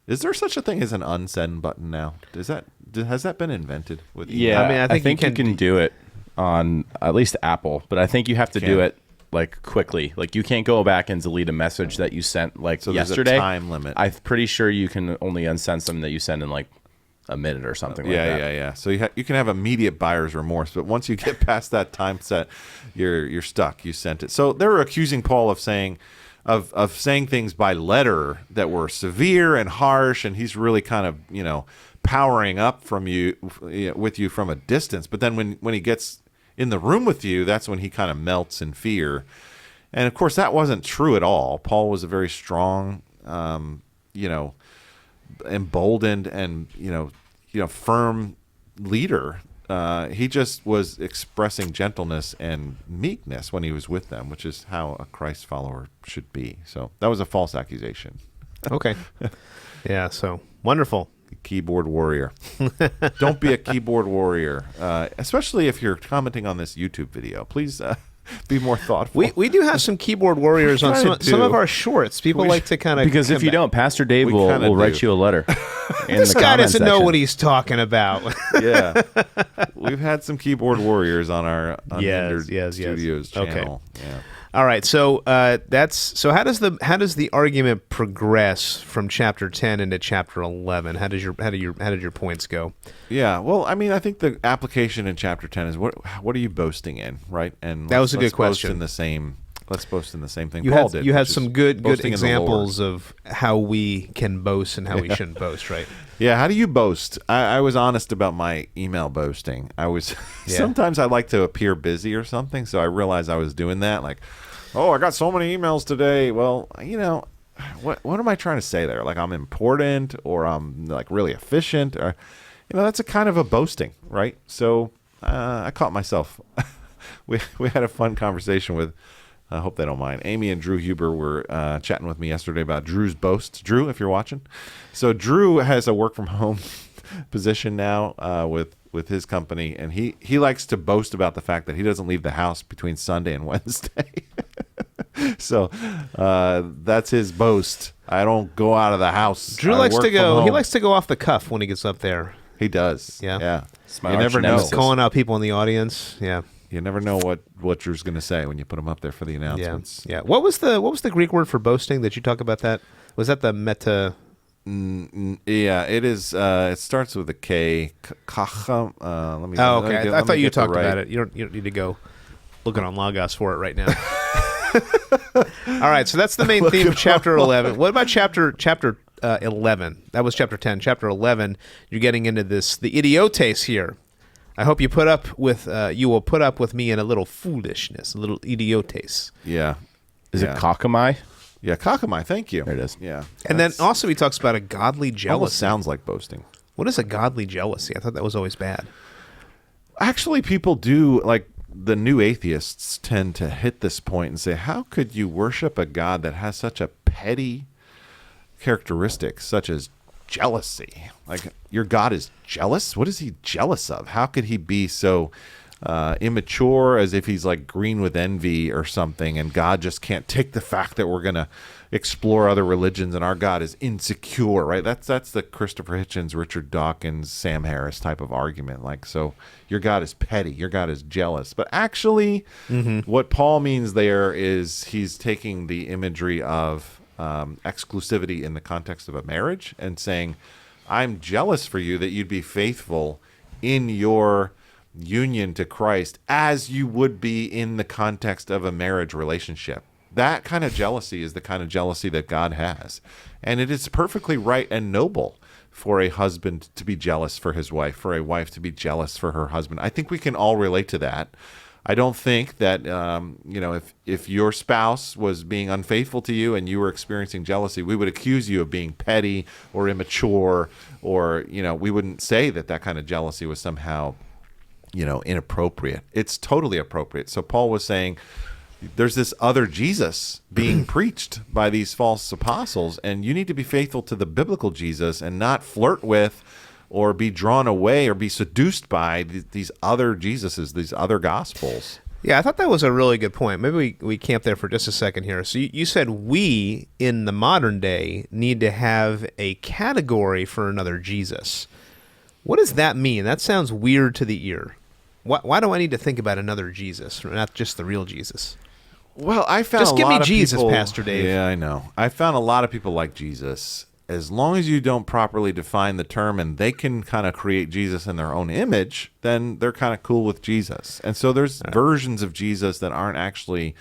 B: is there such a thing as an unsend button now? Has that been invented with email?
C: Yeah, I mean, I think you can do it on at least Apple, but I think you have to do it quickly. You can't go back and delete a message that you sent
B: so
C: yesterday.
B: There's a time limit.
C: I'm pretty sure you can only unsend something that you send in a minute or something like that.
B: Yeah. So you can have immediate buyer's remorse, but once you get past that time set, you're stuck. You sent it. So they were accusing Paul of saying things by letter that were severe and harsh, and he's really kind of powering up with you from a distance. But then when he gets in the room with you, that's when he kind of melts in fear. And of course, that wasn't true at all. Paul was a very strong, emboldened and firm leader. He just was expressing gentleness and meekness when he was with them, which is how a Christ follower should be. So that was a false accusation.
A: Okay. Yeah, so wonderful.
B: Keyboard warrior. Don't be a keyboard warrior, especially if you're commenting on this YouTube video. Please be more thoughtful.
A: We do have some keyboard warriors on some of our shorts. People like to kind of...
C: Because if you don't, Pastor Dave will write you a letter.
A: This guy doesn't know what he's talking about.
B: Yeah. We've had some keyboard warriors on our Unhindered Studios channel.
A: Okay.
B: Yeah.
A: All right, so how does the argument progress from chapter 10 into chapter 11? How did your points go?
B: Yeah, well, I mean, I think the application in chapter 10 is what are you boasting in, right? And
A: that was a good question.
B: Let's boast in the same thing
A: You
B: Paul did.
A: You had some good examples
B: of
A: of how we can boast and how we shouldn't boast, right?
B: Yeah, how do you boast? I was honest about my email boasting. Sometimes I like to appear busy or something, so I realized I was doing that. Like, oh, I got so many emails today. Well, what am I trying to say there? Like I'm important or I'm like really efficient or, that's a kind of a boasting, right? So I caught myself. We had a fun conversation with, I hope they don't mind, Amy and Drew Huber were chatting with me yesterday about Drew's boast. Drew, if you're watching. So Drew has a work from home position now with his company, and he likes to boast about the fact that he doesn't leave the house between Sunday and Wednesday. So that's his boast. I don't go out of the house.
A: Drew likes to go. He likes to go off the cuff when he gets up there.
B: He does.
A: Yeah.
B: You never know.
A: He's calling out people in the audience. Yeah.
B: You never know what Drew's going to say when you put him up there for the announcements.
A: Yeah. What was the Greek word for boasting? Did you talk about that? Was that the meta?
B: Yeah, it is. It starts with a K. Kacha. Let me.
A: Oh, okay. I thought you talked about it. You don't need to go looking on Logos for it right now. All right. So that's the main theme of chapter 11. What about chapter 11? That was chapter 10. Chapter 11. You're getting into the idiotes here. I hope you you will put up with me in a little foolishness, a little idiotes.
B: Yeah.
C: Is it kakamai?
B: Yeah, kakamai. Thank you.
C: There it is.
B: Yeah.
A: And then also he talks about a godly jealousy.
B: Almost sounds like boasting.
A: What is a godly jealousy? I thought that was always bad.
B: Actually, people do, like the new atheists tend to hit this point and say, how could you worship a God that has such a petty characteristic, such as jealousy? Like, your God is jealous? What is he jealous of? How could he be so immature, as if he's like green with envy or something, and God just can't take the fact that we're going to explore other religions and our God is insecure, right? That's the Christopher Hitchens, Richard Dawkins, Sam Harris type of argument. Like, so your God is petty, your God is jealous. But actually, what Paul means there is he's taking the imagery of exclusivity in the context of a marriage and saying, I'm jealous for you that you'd be faithful in your union to Christ as you would be in the context of a marriage relationship. That kind of jealousy is the kind of jealousy that God has. And it is perfectly right and noble for a husband to be jealous for his wife, for a wife to be jealous for her husband. I think we can all relate to that. I don't think that, if your spouse was being unfaithful to you and you were experiencing jealousy, we would accuse you of being petty or immature, or, we wouldn't say that kind of jealousy was somehow, inappropriate. It's totally appropriate. So Paul was saying there's this other Jesus being preached by these false apostles, and you need to be faithful to the biblical Jesus and not flirt with or be drawn away or be seduced by these other Jesuses, these other gospels.
A: Yeah, I thought that was a really good point. Maybe we camp there for just a second here. So you said we, in the modern day, need to have a category for another Jesus. What does that mean? That sounds weird to the ear. Why do I need to think about another Jesus, not just the real Jesus?
B: Well, I found
A: just give me Jesus, Pastor Dave.
B: Yeah, I know. I found a lot of people like Jesus. As long as you don't properly define the term and they can kind of create Jesus in their own image, then they're kind of cool with Jesus. And so there's versions of Jesus that aren't actually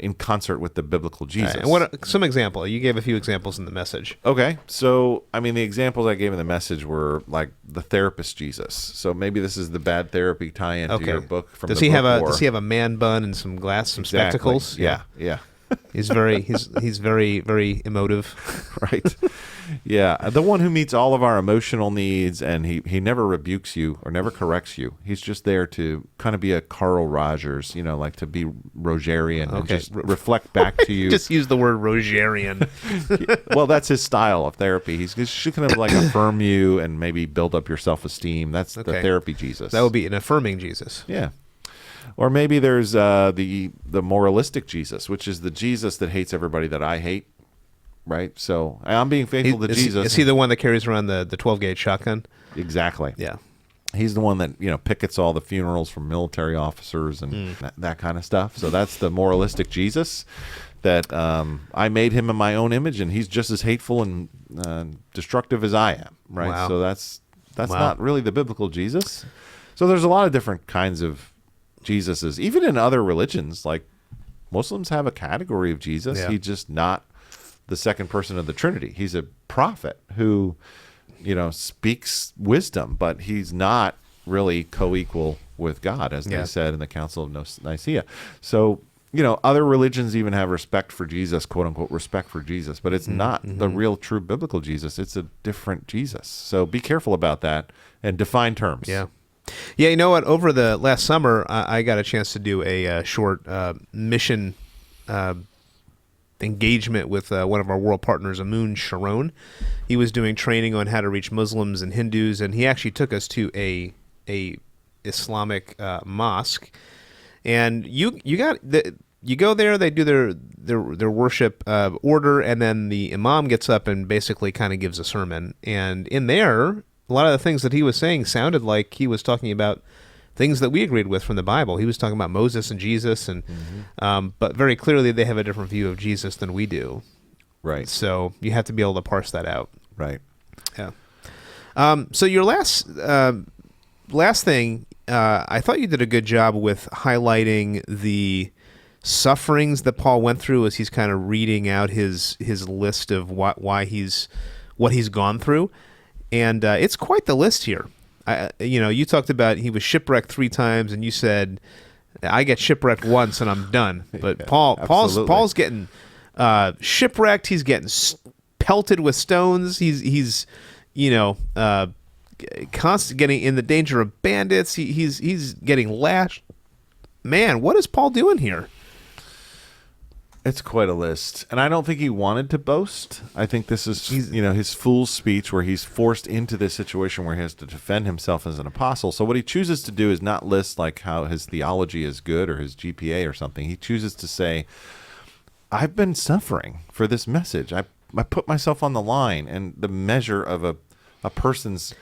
B: in concert with the biblical Jesus.
A: And what some example? You gave a few examples in the message.
B: Okay. So, I mean, the examples I gave in the message were like the therapist Jesus. So maybe this is the bad therapy tie-in to your book from
A: does
B: the
A: he
B: book
A: have
B: war.
A: Does he have a man bun and some spectacles?
B: Yeah.
A: He's very very emotive.
B: Right. Yeah, the one who meets all of our emotional needs, and he never rebukes you or never corrects you. He's just there to kind of be a Carl Rogers, like to be Rogerian and just reflect back to you.
A: Just use the word Rogerian.
B: Well, that's his style of therapy. He's just kind of like affirm you and maybe build up your self-esteem. That's the therapy Jesus.
A: That would be an affirming Jesus.
B: Yeah. Or maybe there's the moralistic Jesus, which is the Jesus that hates everybody that I hate. Right, so I'm being faithful to Jesus.
A: Is he the one that carries around the 12-gauge shotgun?
B: Exactly.
A: Yeah,
B: he's the one that pickets all the funerals for military officers and that kind of stuff. So that's the moralistic Jesus. That I made him in my own image, and he's just as hateful and destructive as I am. Right.
A: Wow.
B: So that's not really the biblical Jesus. So there's a lot of different kinds of Jesuses, even in other religions. Like Muslims have a category of Jesus.
A: Yeah.
B: He's just not the second person of the Trinity. He's a prophet who, speaks wisdom, but he's not really co-equal with God, as they said in the Council of Nicaea. So, other religions even have respect for Jesus, quote unquote, respect for Jesus, but it's not the real true biblical Jesus. It's a different Jesus. So be careful about that and define terms.
A: Yeah. Yeah, you know what? Over the last summer, I got a chance to do a short mission engagement with one of our world partners, Amun Sharon. He was doing training on how to reach Muslims and Hindus, and he actually took us to a Islamic mosque. And you go there, they do their worship order, and then the imam gets up and basically kind of gives a sermon. And in there, a lot of the things that he was saying sounded like he was talking about things that we agreed with from the Bible. He was talking about Moses and Jesus, and but very clearly they have a different view of Jesus than we do.
B: Right.
A: So you have to be able to parse that out.
B: Right.
A: Yeah. So your last thing, I thought you did a good job with highlighting the sufferings that Paul went through as he's kind of reading out his list of what he's gone through, and it's quite the list here. You talked about he was shipwrecked 3 times, and you said, "I get shipwrecked once and I'm done." But
B: Yeah,
A: Paul's getting shipwrecked. He's getting pelted with stones. He's constant getting in the danger of bandits. He's getting lashed. Man, what is Paul doing here?
B: It's quite a list, and I don't think he wanted to boast. I think this is, his fool's speech where he's forced into this situation where he has to defend himself as an apostle. So what he chooses to do is not list like how his theology is good or his GPA or something. He chooses to say, I've been suffering for this message. I put myself on the line, and the measure of a person's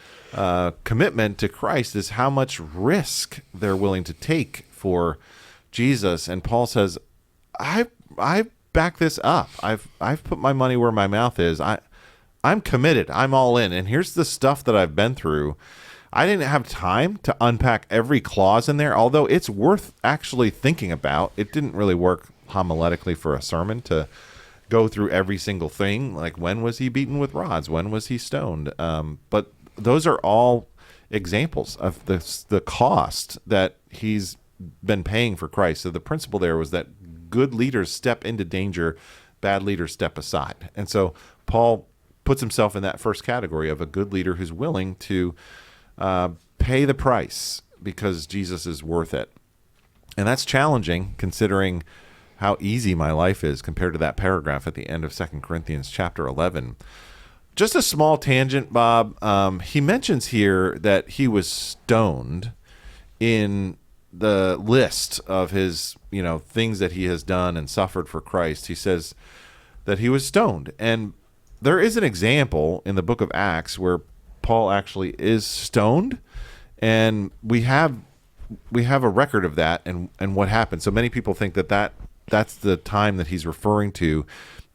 B: commitment to Christ is how much risk they're willing to take for Jesus. And Paul says, I back this up. I've put my money where my mouth is. I'm committed. I'm all in. And here's the stuff that I've been through. I didn't have time to unpack every clause in there, although it's worth actually thinking about. It didn't really work homiletically for a sermon to go through every single thing. Like, when was he beaten with rods? When was he stoned? But those are all examples of the cost that he's been paying for Christ. So the principle there was that good leaders step into danger, bad leaders step aside. And so Paul puts himself in that first category of a good leader who's willing to pay the price because Jesus is worth it. And that's challenging considering how easy my life is compared to that paragraph at the end of 2 Corinthians chapter 11. Just a small tangent, Bob. He mentions here that he was stoned in the list of his, things that he has done and suffered for Christ. He says that he was stoned. And there is an example in the book of Acts where Paul actually is stoned, and we have a record of that and what happened. So many people think that's the time that he's referring to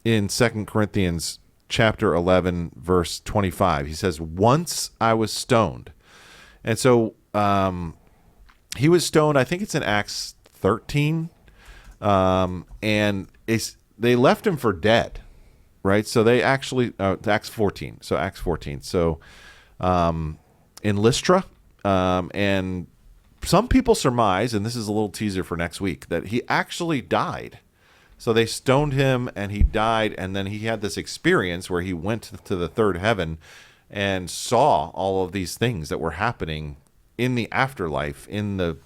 B: in 2 Corinthians chapter 11, verse 25. He says, "Once I was stoned." And so he was stoned, I think it's in Acts 13, and they left him for dead, right? So they actually, Acts 14, so Acts 14. So in Lystra, and some people surmise, and this is a little teaser for next week, that he actually died So they stoned him and he died, and then he had this experience where he went to the third heaven and saw all of these things that were happening in the afterlife, in the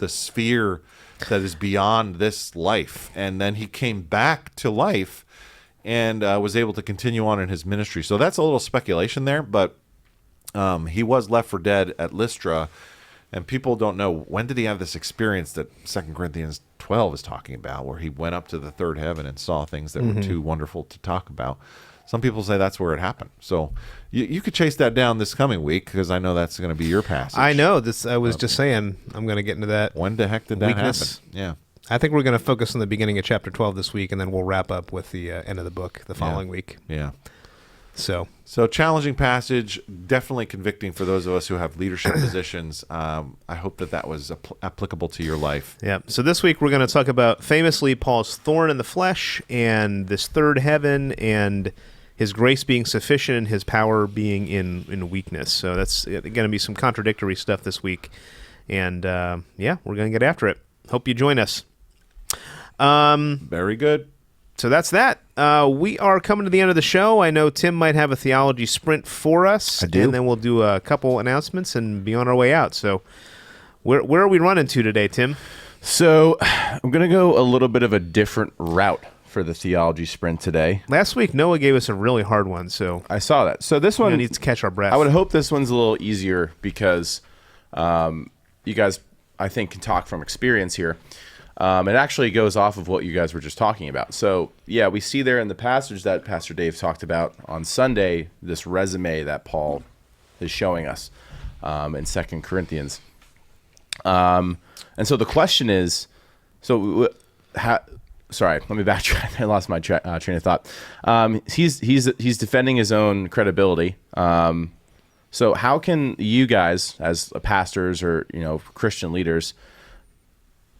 B: sphere that is beyond this life. And then he came back to life and was able to continue on in his ministry. So that's a little speculation there, but he was left for dead at Lystra, and people don't know, when did he have this experience that 2 Corinthians 12 is talking about, where he went up to the third heaven and saw things that were too wonderful to talk about. Some people say that's where it happened. So you could chase that down this coming week, because I know that's going to be your passage.
A: I know. I was just saying I'm going to get into that.
B: When the heck did that happen? Yeah.
A: I think we're going to focus on the beginning of chapter 12 this week, and then we'll wrap up with the end of the book the following week.
B: Yeah.
A: So
B: challenging passage, definitely convicting for those of us who have leadership positions. I hope that was applicable to your life.
A: Yeah. So this week we're going to talk about famously Paul's thorn in the flesh and this third heaven and his grace being sufficient and his power being in weakness. So that's going to be some contradictory stuff this week. And we're going to get after it. Hope you join us.
B: Very good.
A: So that's that. We are coming to the end of the show. I know Tim might have a theology sprint for us.
C: I do.
A: And then we'll do a couple announcements and be on our way out. So where are we running to today, Tim?
C: So I'm going to go a little bit of a different route for the theology sprint today.
A: Last week, Noah gave us a really hard one, so
C: I saw that. So this one
A: needs to catch our breath.
C: I would hope this one's a little easier because you guys, I think, can talk from experience here. It actually goes off of what you guys were just talking about. So, yeah, we see there in the passage that Pastor Dave talked about on Sunday, this resume that Paul is showing us in 2 Corinthians. And so the question is, sorry, let me backtrack. I lost my train of thought. He's defending his own credibility. So how can you guys, as pastors or Christian leaders,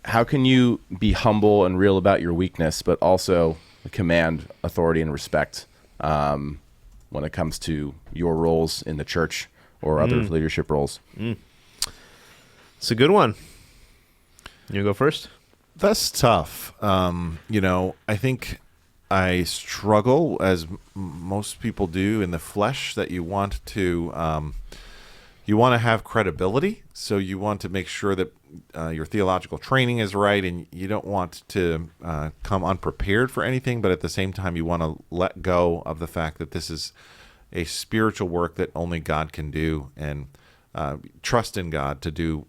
C: how can you be humble and real about your weakness, but also command authority and respect when it comes to your roles in the church or other leadership roles?
A: It's a good one. You go first?
B: That's tough. I think I struggle, as most people do, in the flesh, that you want to have credibility. So you want to make sure that your theological training is right, and you don't want to come unprepared for anything, but at the same time you want to let go of the fact that this is a spiritual work that only God can do, and trust in God to do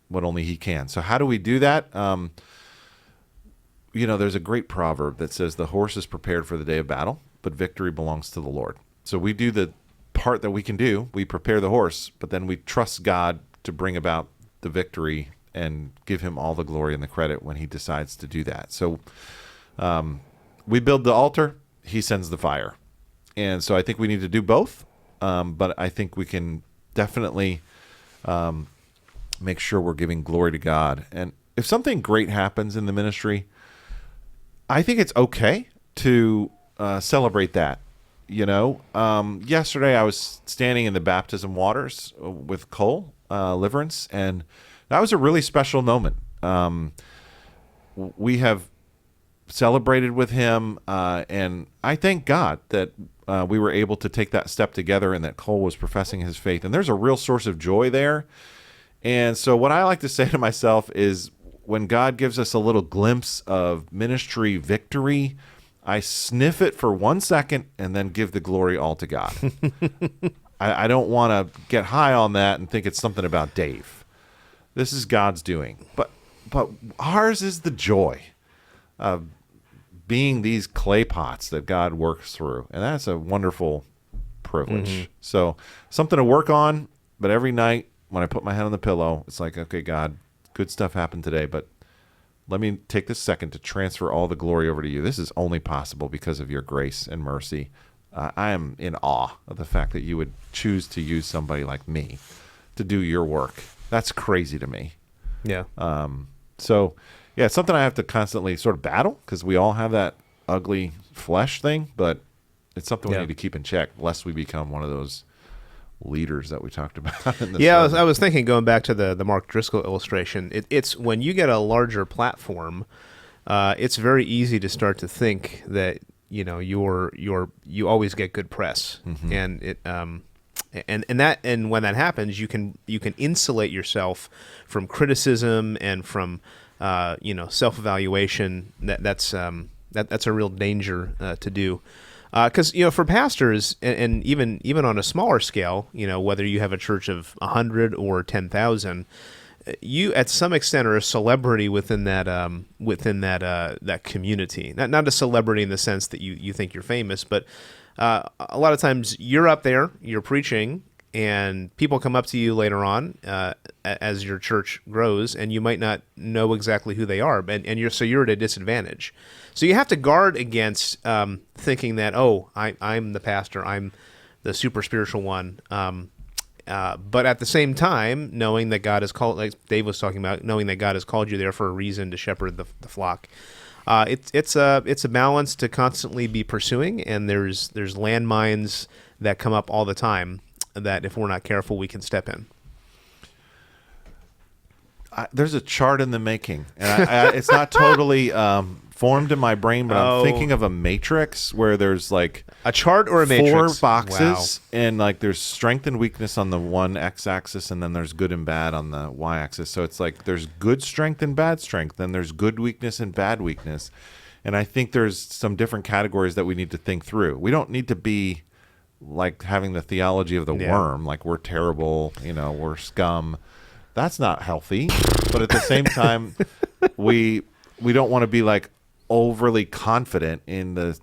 B: what only He can. So how do we do that? There's a great proverb that says the horse is prepared for the day of battle, but victory belongs to the Lord. So we do the part that we can do. We prepare the horse, but then we trust God to bring about the victory and give Him all the glory and the credit when He decides to do that. So we build the altar, He sends the fire. And so I think we need to do both, but I think we can definitely make sure we're giving glory to God. And if something great happens in the ministry, I think it's okay to celebrate that. Yesterday I was standing in the baptism waters with Cole Liverance, and that was a really special moment. We have celebrated with him, and I thank God that we were able to take that step together, and that Cole was professing his faith. And there's a real source of joy there. And so what I like to say to myself is, when God gives us a little glimpse of ministry victory, I sniff it for 1 second and then give the glory all to God. I don't want to get high on that and think it's something about Dave. This is God's doing. But ours is the joy of being these clay pots that God works through. And that's a wonderful privilege. So something to work on, but every night when I put my head on the pillow, it's like, okay, God, good stuff happened today, but let me take this second to transfer all the glory over to you. This is only possible because of your grace and mercy. I am in awe of the fact that you would choose to use somebody like me to do your work. That's crazy to me.
A: Yeah.
B: It's something I have to constantly sort of battle, because we all have that ugly flesh thing, but it's something we need to keep in check, lest we become one of those leaders that we talked about in this
A: I was thinking, going back to the Mark Driscoll illustration, it's when you get a larger platform, it's very easy to start to think that you always get good press, and it and when that happens, you can insulate yourself from criticism and from self-evaluation. That's a real danger to do. Because for pastors, and even on a smaller scale, whether you have a church of 100 or 10,000, you at some extent are a celebrity within that community. Not a celebrity in the sense that you think you're famous, but a lot of times you're up there, you're preaching, and people come up to you later on as your church grows, and you might not know exactly who they are, and you're at a disadvantage. So you have to guard against thinking that, I'm the pastor, I'm the super spiritual one. But at the same time, knowing that God has called, like Dave was talking about, knowing that God has called you there for a reason to shepherd the flock. It's a balance to constantly be pursuing, and there's landmines that come up all the time that if we're not careful, we can step in.
B: There's a chart in the making, and it's not totally formed in my brain, but I'm thinking of a matrix where there's like
A: a chart or a matrix,
B: 4 boxes, and like there's strength and weakness on the one x-axis, and then there's good and bad on the y-axis. So it's like there's good strength and bad strength, then there's good weakness and bad weakness. And I think there's some different categories that we need to think through. We don't need to be like having the theology of the worm, like we're terrible, we're scum. That's not healthy. But at the same time, we don't want to be like overly confident in the,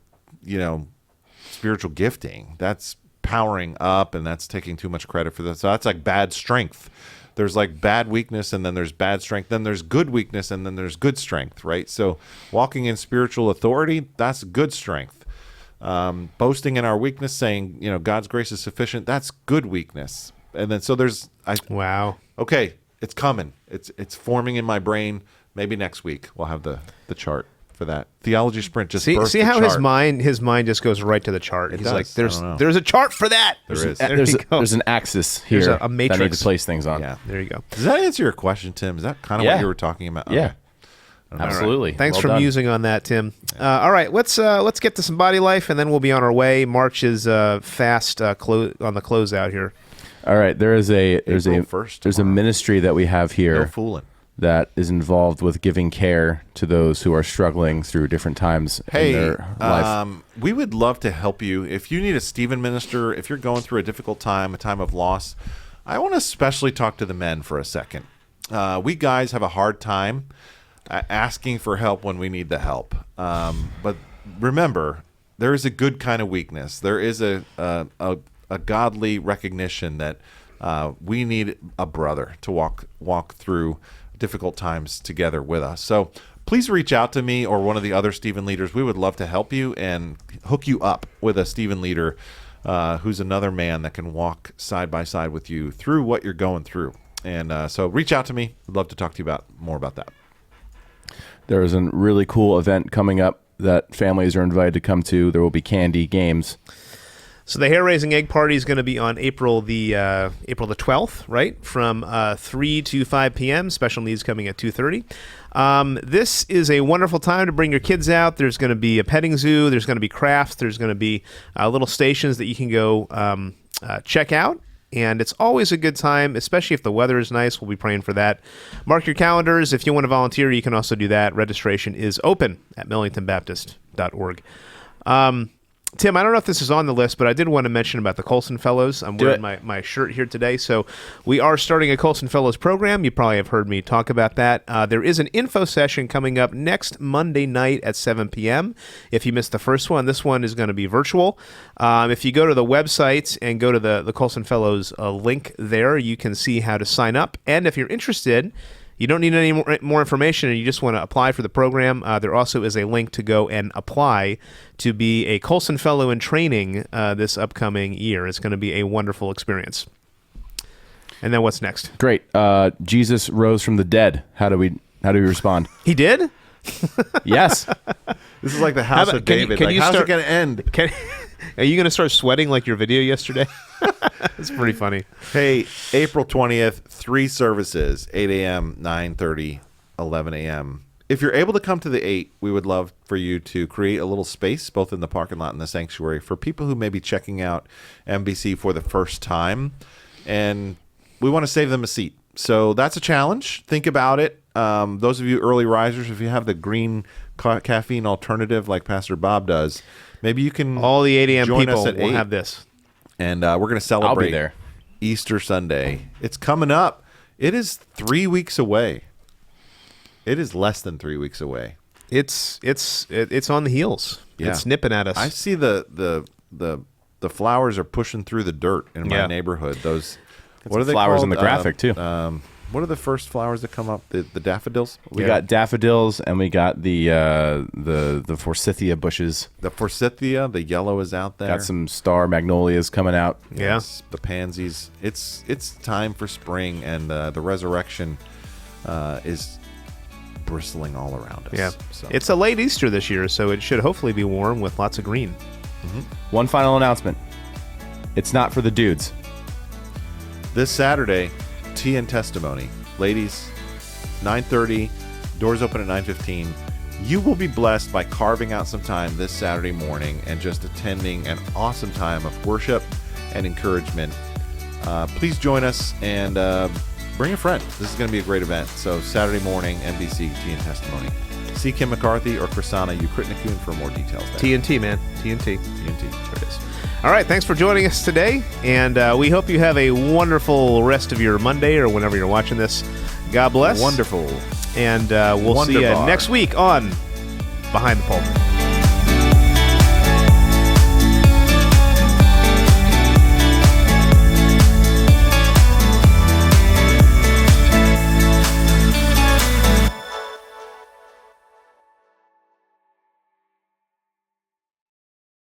B: spiritual gifting. That's powering up, and that's taking too much credit for that. So that's like bad strength. There's like bad weakness, and then there's bad strength. Then there's good weakness, and then there's good strength, right? So walking in spiritual authority, that's good strength. Boasting in our weakness, saying, God's grace is sufficient, that's good weakness. And then so there's
A: wow.
B: Okay, it's coming. It's forming in my brain. Maybe next week we'll have the chart for that. Theology Sprint just
A: see how
B: chart.
A: his mind just goes right to the chart. He's
B: does.
A: like, there's a chart for that.
C: There's an axis here.
A: There's a matrix
C: that I need to place things on.
B: Yeah,
A: there you go.
B: Does that answer your question, Tim? Is that kind of what you were talking about?
C: Yeah.
B: Okay.
C: Absolutely.
A: Right. Thanks
C: well
A: for
C: done.
A: musing on that, Tim. All right, let's get to some body life, and then we'll be on our way. March is fast on the closeout here.
C: All right, there's a ministry that we have here.
B: No fooling.
C: That is involved with giving care to those who are struggling through different times in their life.
B: We would love to help you. If you need a Stephen minister, if you're going through a difficult time, a time of loss, I want to especially talk to the men for a second. We guys have a hard time asking for help when we need the help. But remember, there is a good kind of weakness. There is a godly recognition that we need a brother to walk through difficult times together with us. So please reach out to me or one of the other Stephen leaders. We would love to help you and hook you up with a Stephen leader who's another man that can walk side by side with you through what you're going through. And so reach out to me. I'd love to talk to you more about that.
C: There is a really cool event coming up that families are invited to come to. There will be candy, games.
A: So the hair-raising egg party is going to be on April the 12th, right? From 3 to 5 p.m. Special needs coming at 2:30. This is a wonderful time to bring your kids out. There's going to be a petting zoo. There's going to be crafts. There's going to be little stations that you can go check out. And it's always a good time, especially if the weather is nice. We'll be praying for that. Mark your calendars. If you want to volunteer, you can also do that. Registration is open at millingtonbaptist.org. Tim, I don't know if this is on the list, but I did want to mention about the Colson Fellows. I'm wearing my shirt here today. So we are starting a Colson Fellows program. You probably have heard me talk about that. There is an info session coming up next Monday night at 7 p.m. If you missed the first one, this one is going to be virtual. If you go to the website and go to the Colson Fellows link there, you can see how to sign up. And if you're interested, you don't need any more information and you just want to apply for the program, there also is a link to go and apply to be a Colson Fellow in training this upcoming year. It's going to be a wonderful experience. And then what's next?
C: Great. Jesus rose from the dead. How do we respond?
A: He did?
C: Yes.
B: This is like the house of David. How's it going to end?
A: Are you going to start sweating like your video yesterday? It's pretty funny.
B: Hey, April 20th, 3 services, 8 a.m., 9:30, 11 a.m. if you're able to come to the 8, we would love for you to create a little space, both in the parking lot and the sanctuary, for people who may be checking out MBC for the first time, and we want to save them a seat. So that's a challenge. Think about it. Those of you early risers, if you have the green caffeine alternative like Pastor Bob does, maybe you can
A: all the 8 a.m.
B: join
A: people
B: us at
A: will
B: 8,
A: have this.
B: and we're going to celebrate
C: I'll be there.
B: Easter Sunday. It's coming up. It is 3 weeks away. It is less than 3 weeks away.
A: It's on the heels.
B: Yeah.
A: It's nipping at us.
B: I see the flowers are pushing through the dirt in my
A: Yeah.
B: neighborhood. Those what
C: some
B: are they
C: flowers
B: called?
C: in the graphic, too.
B: What are the first flowers that come up? The daffodils.
C: We got daffodils, and we got the forsythia bushes.
B: the forsythia. The yellow is out there.
C: Got some star magnolias coming out.
A: Yeah.
B: Yes, the pansies. It's time for spring, and the resurrection is bristling all around us.
A: Yeah.
B: So.
A: It's a late Easter this year, so it should hopefully be warm with lots of green.
C: One final announcement. It's not for the dudes.
B: This Saturday, tea and testimony. Ladies, 9:30, doors open at 9:15. You will be blessed by carving out some time this Saturday morning and just attending an awesome time of worship and encouragement. Please join us and bring a friend. This is going to be a great event. So Saturday morning, NBC, tea and testimony. See Kim McCarthy or Chrisana Ukritnikun for more details there.
A: TNT, man. TNT.
B: TNT.
A: There it is. All right, thanks for joining us today, and we hope you have a wonderful rest of your Monday or whenever you're watching this. God bless.
B: Wonderful.
A: And we'll see you
B: Wonderbar.
A: next week on Behind the Pulpit.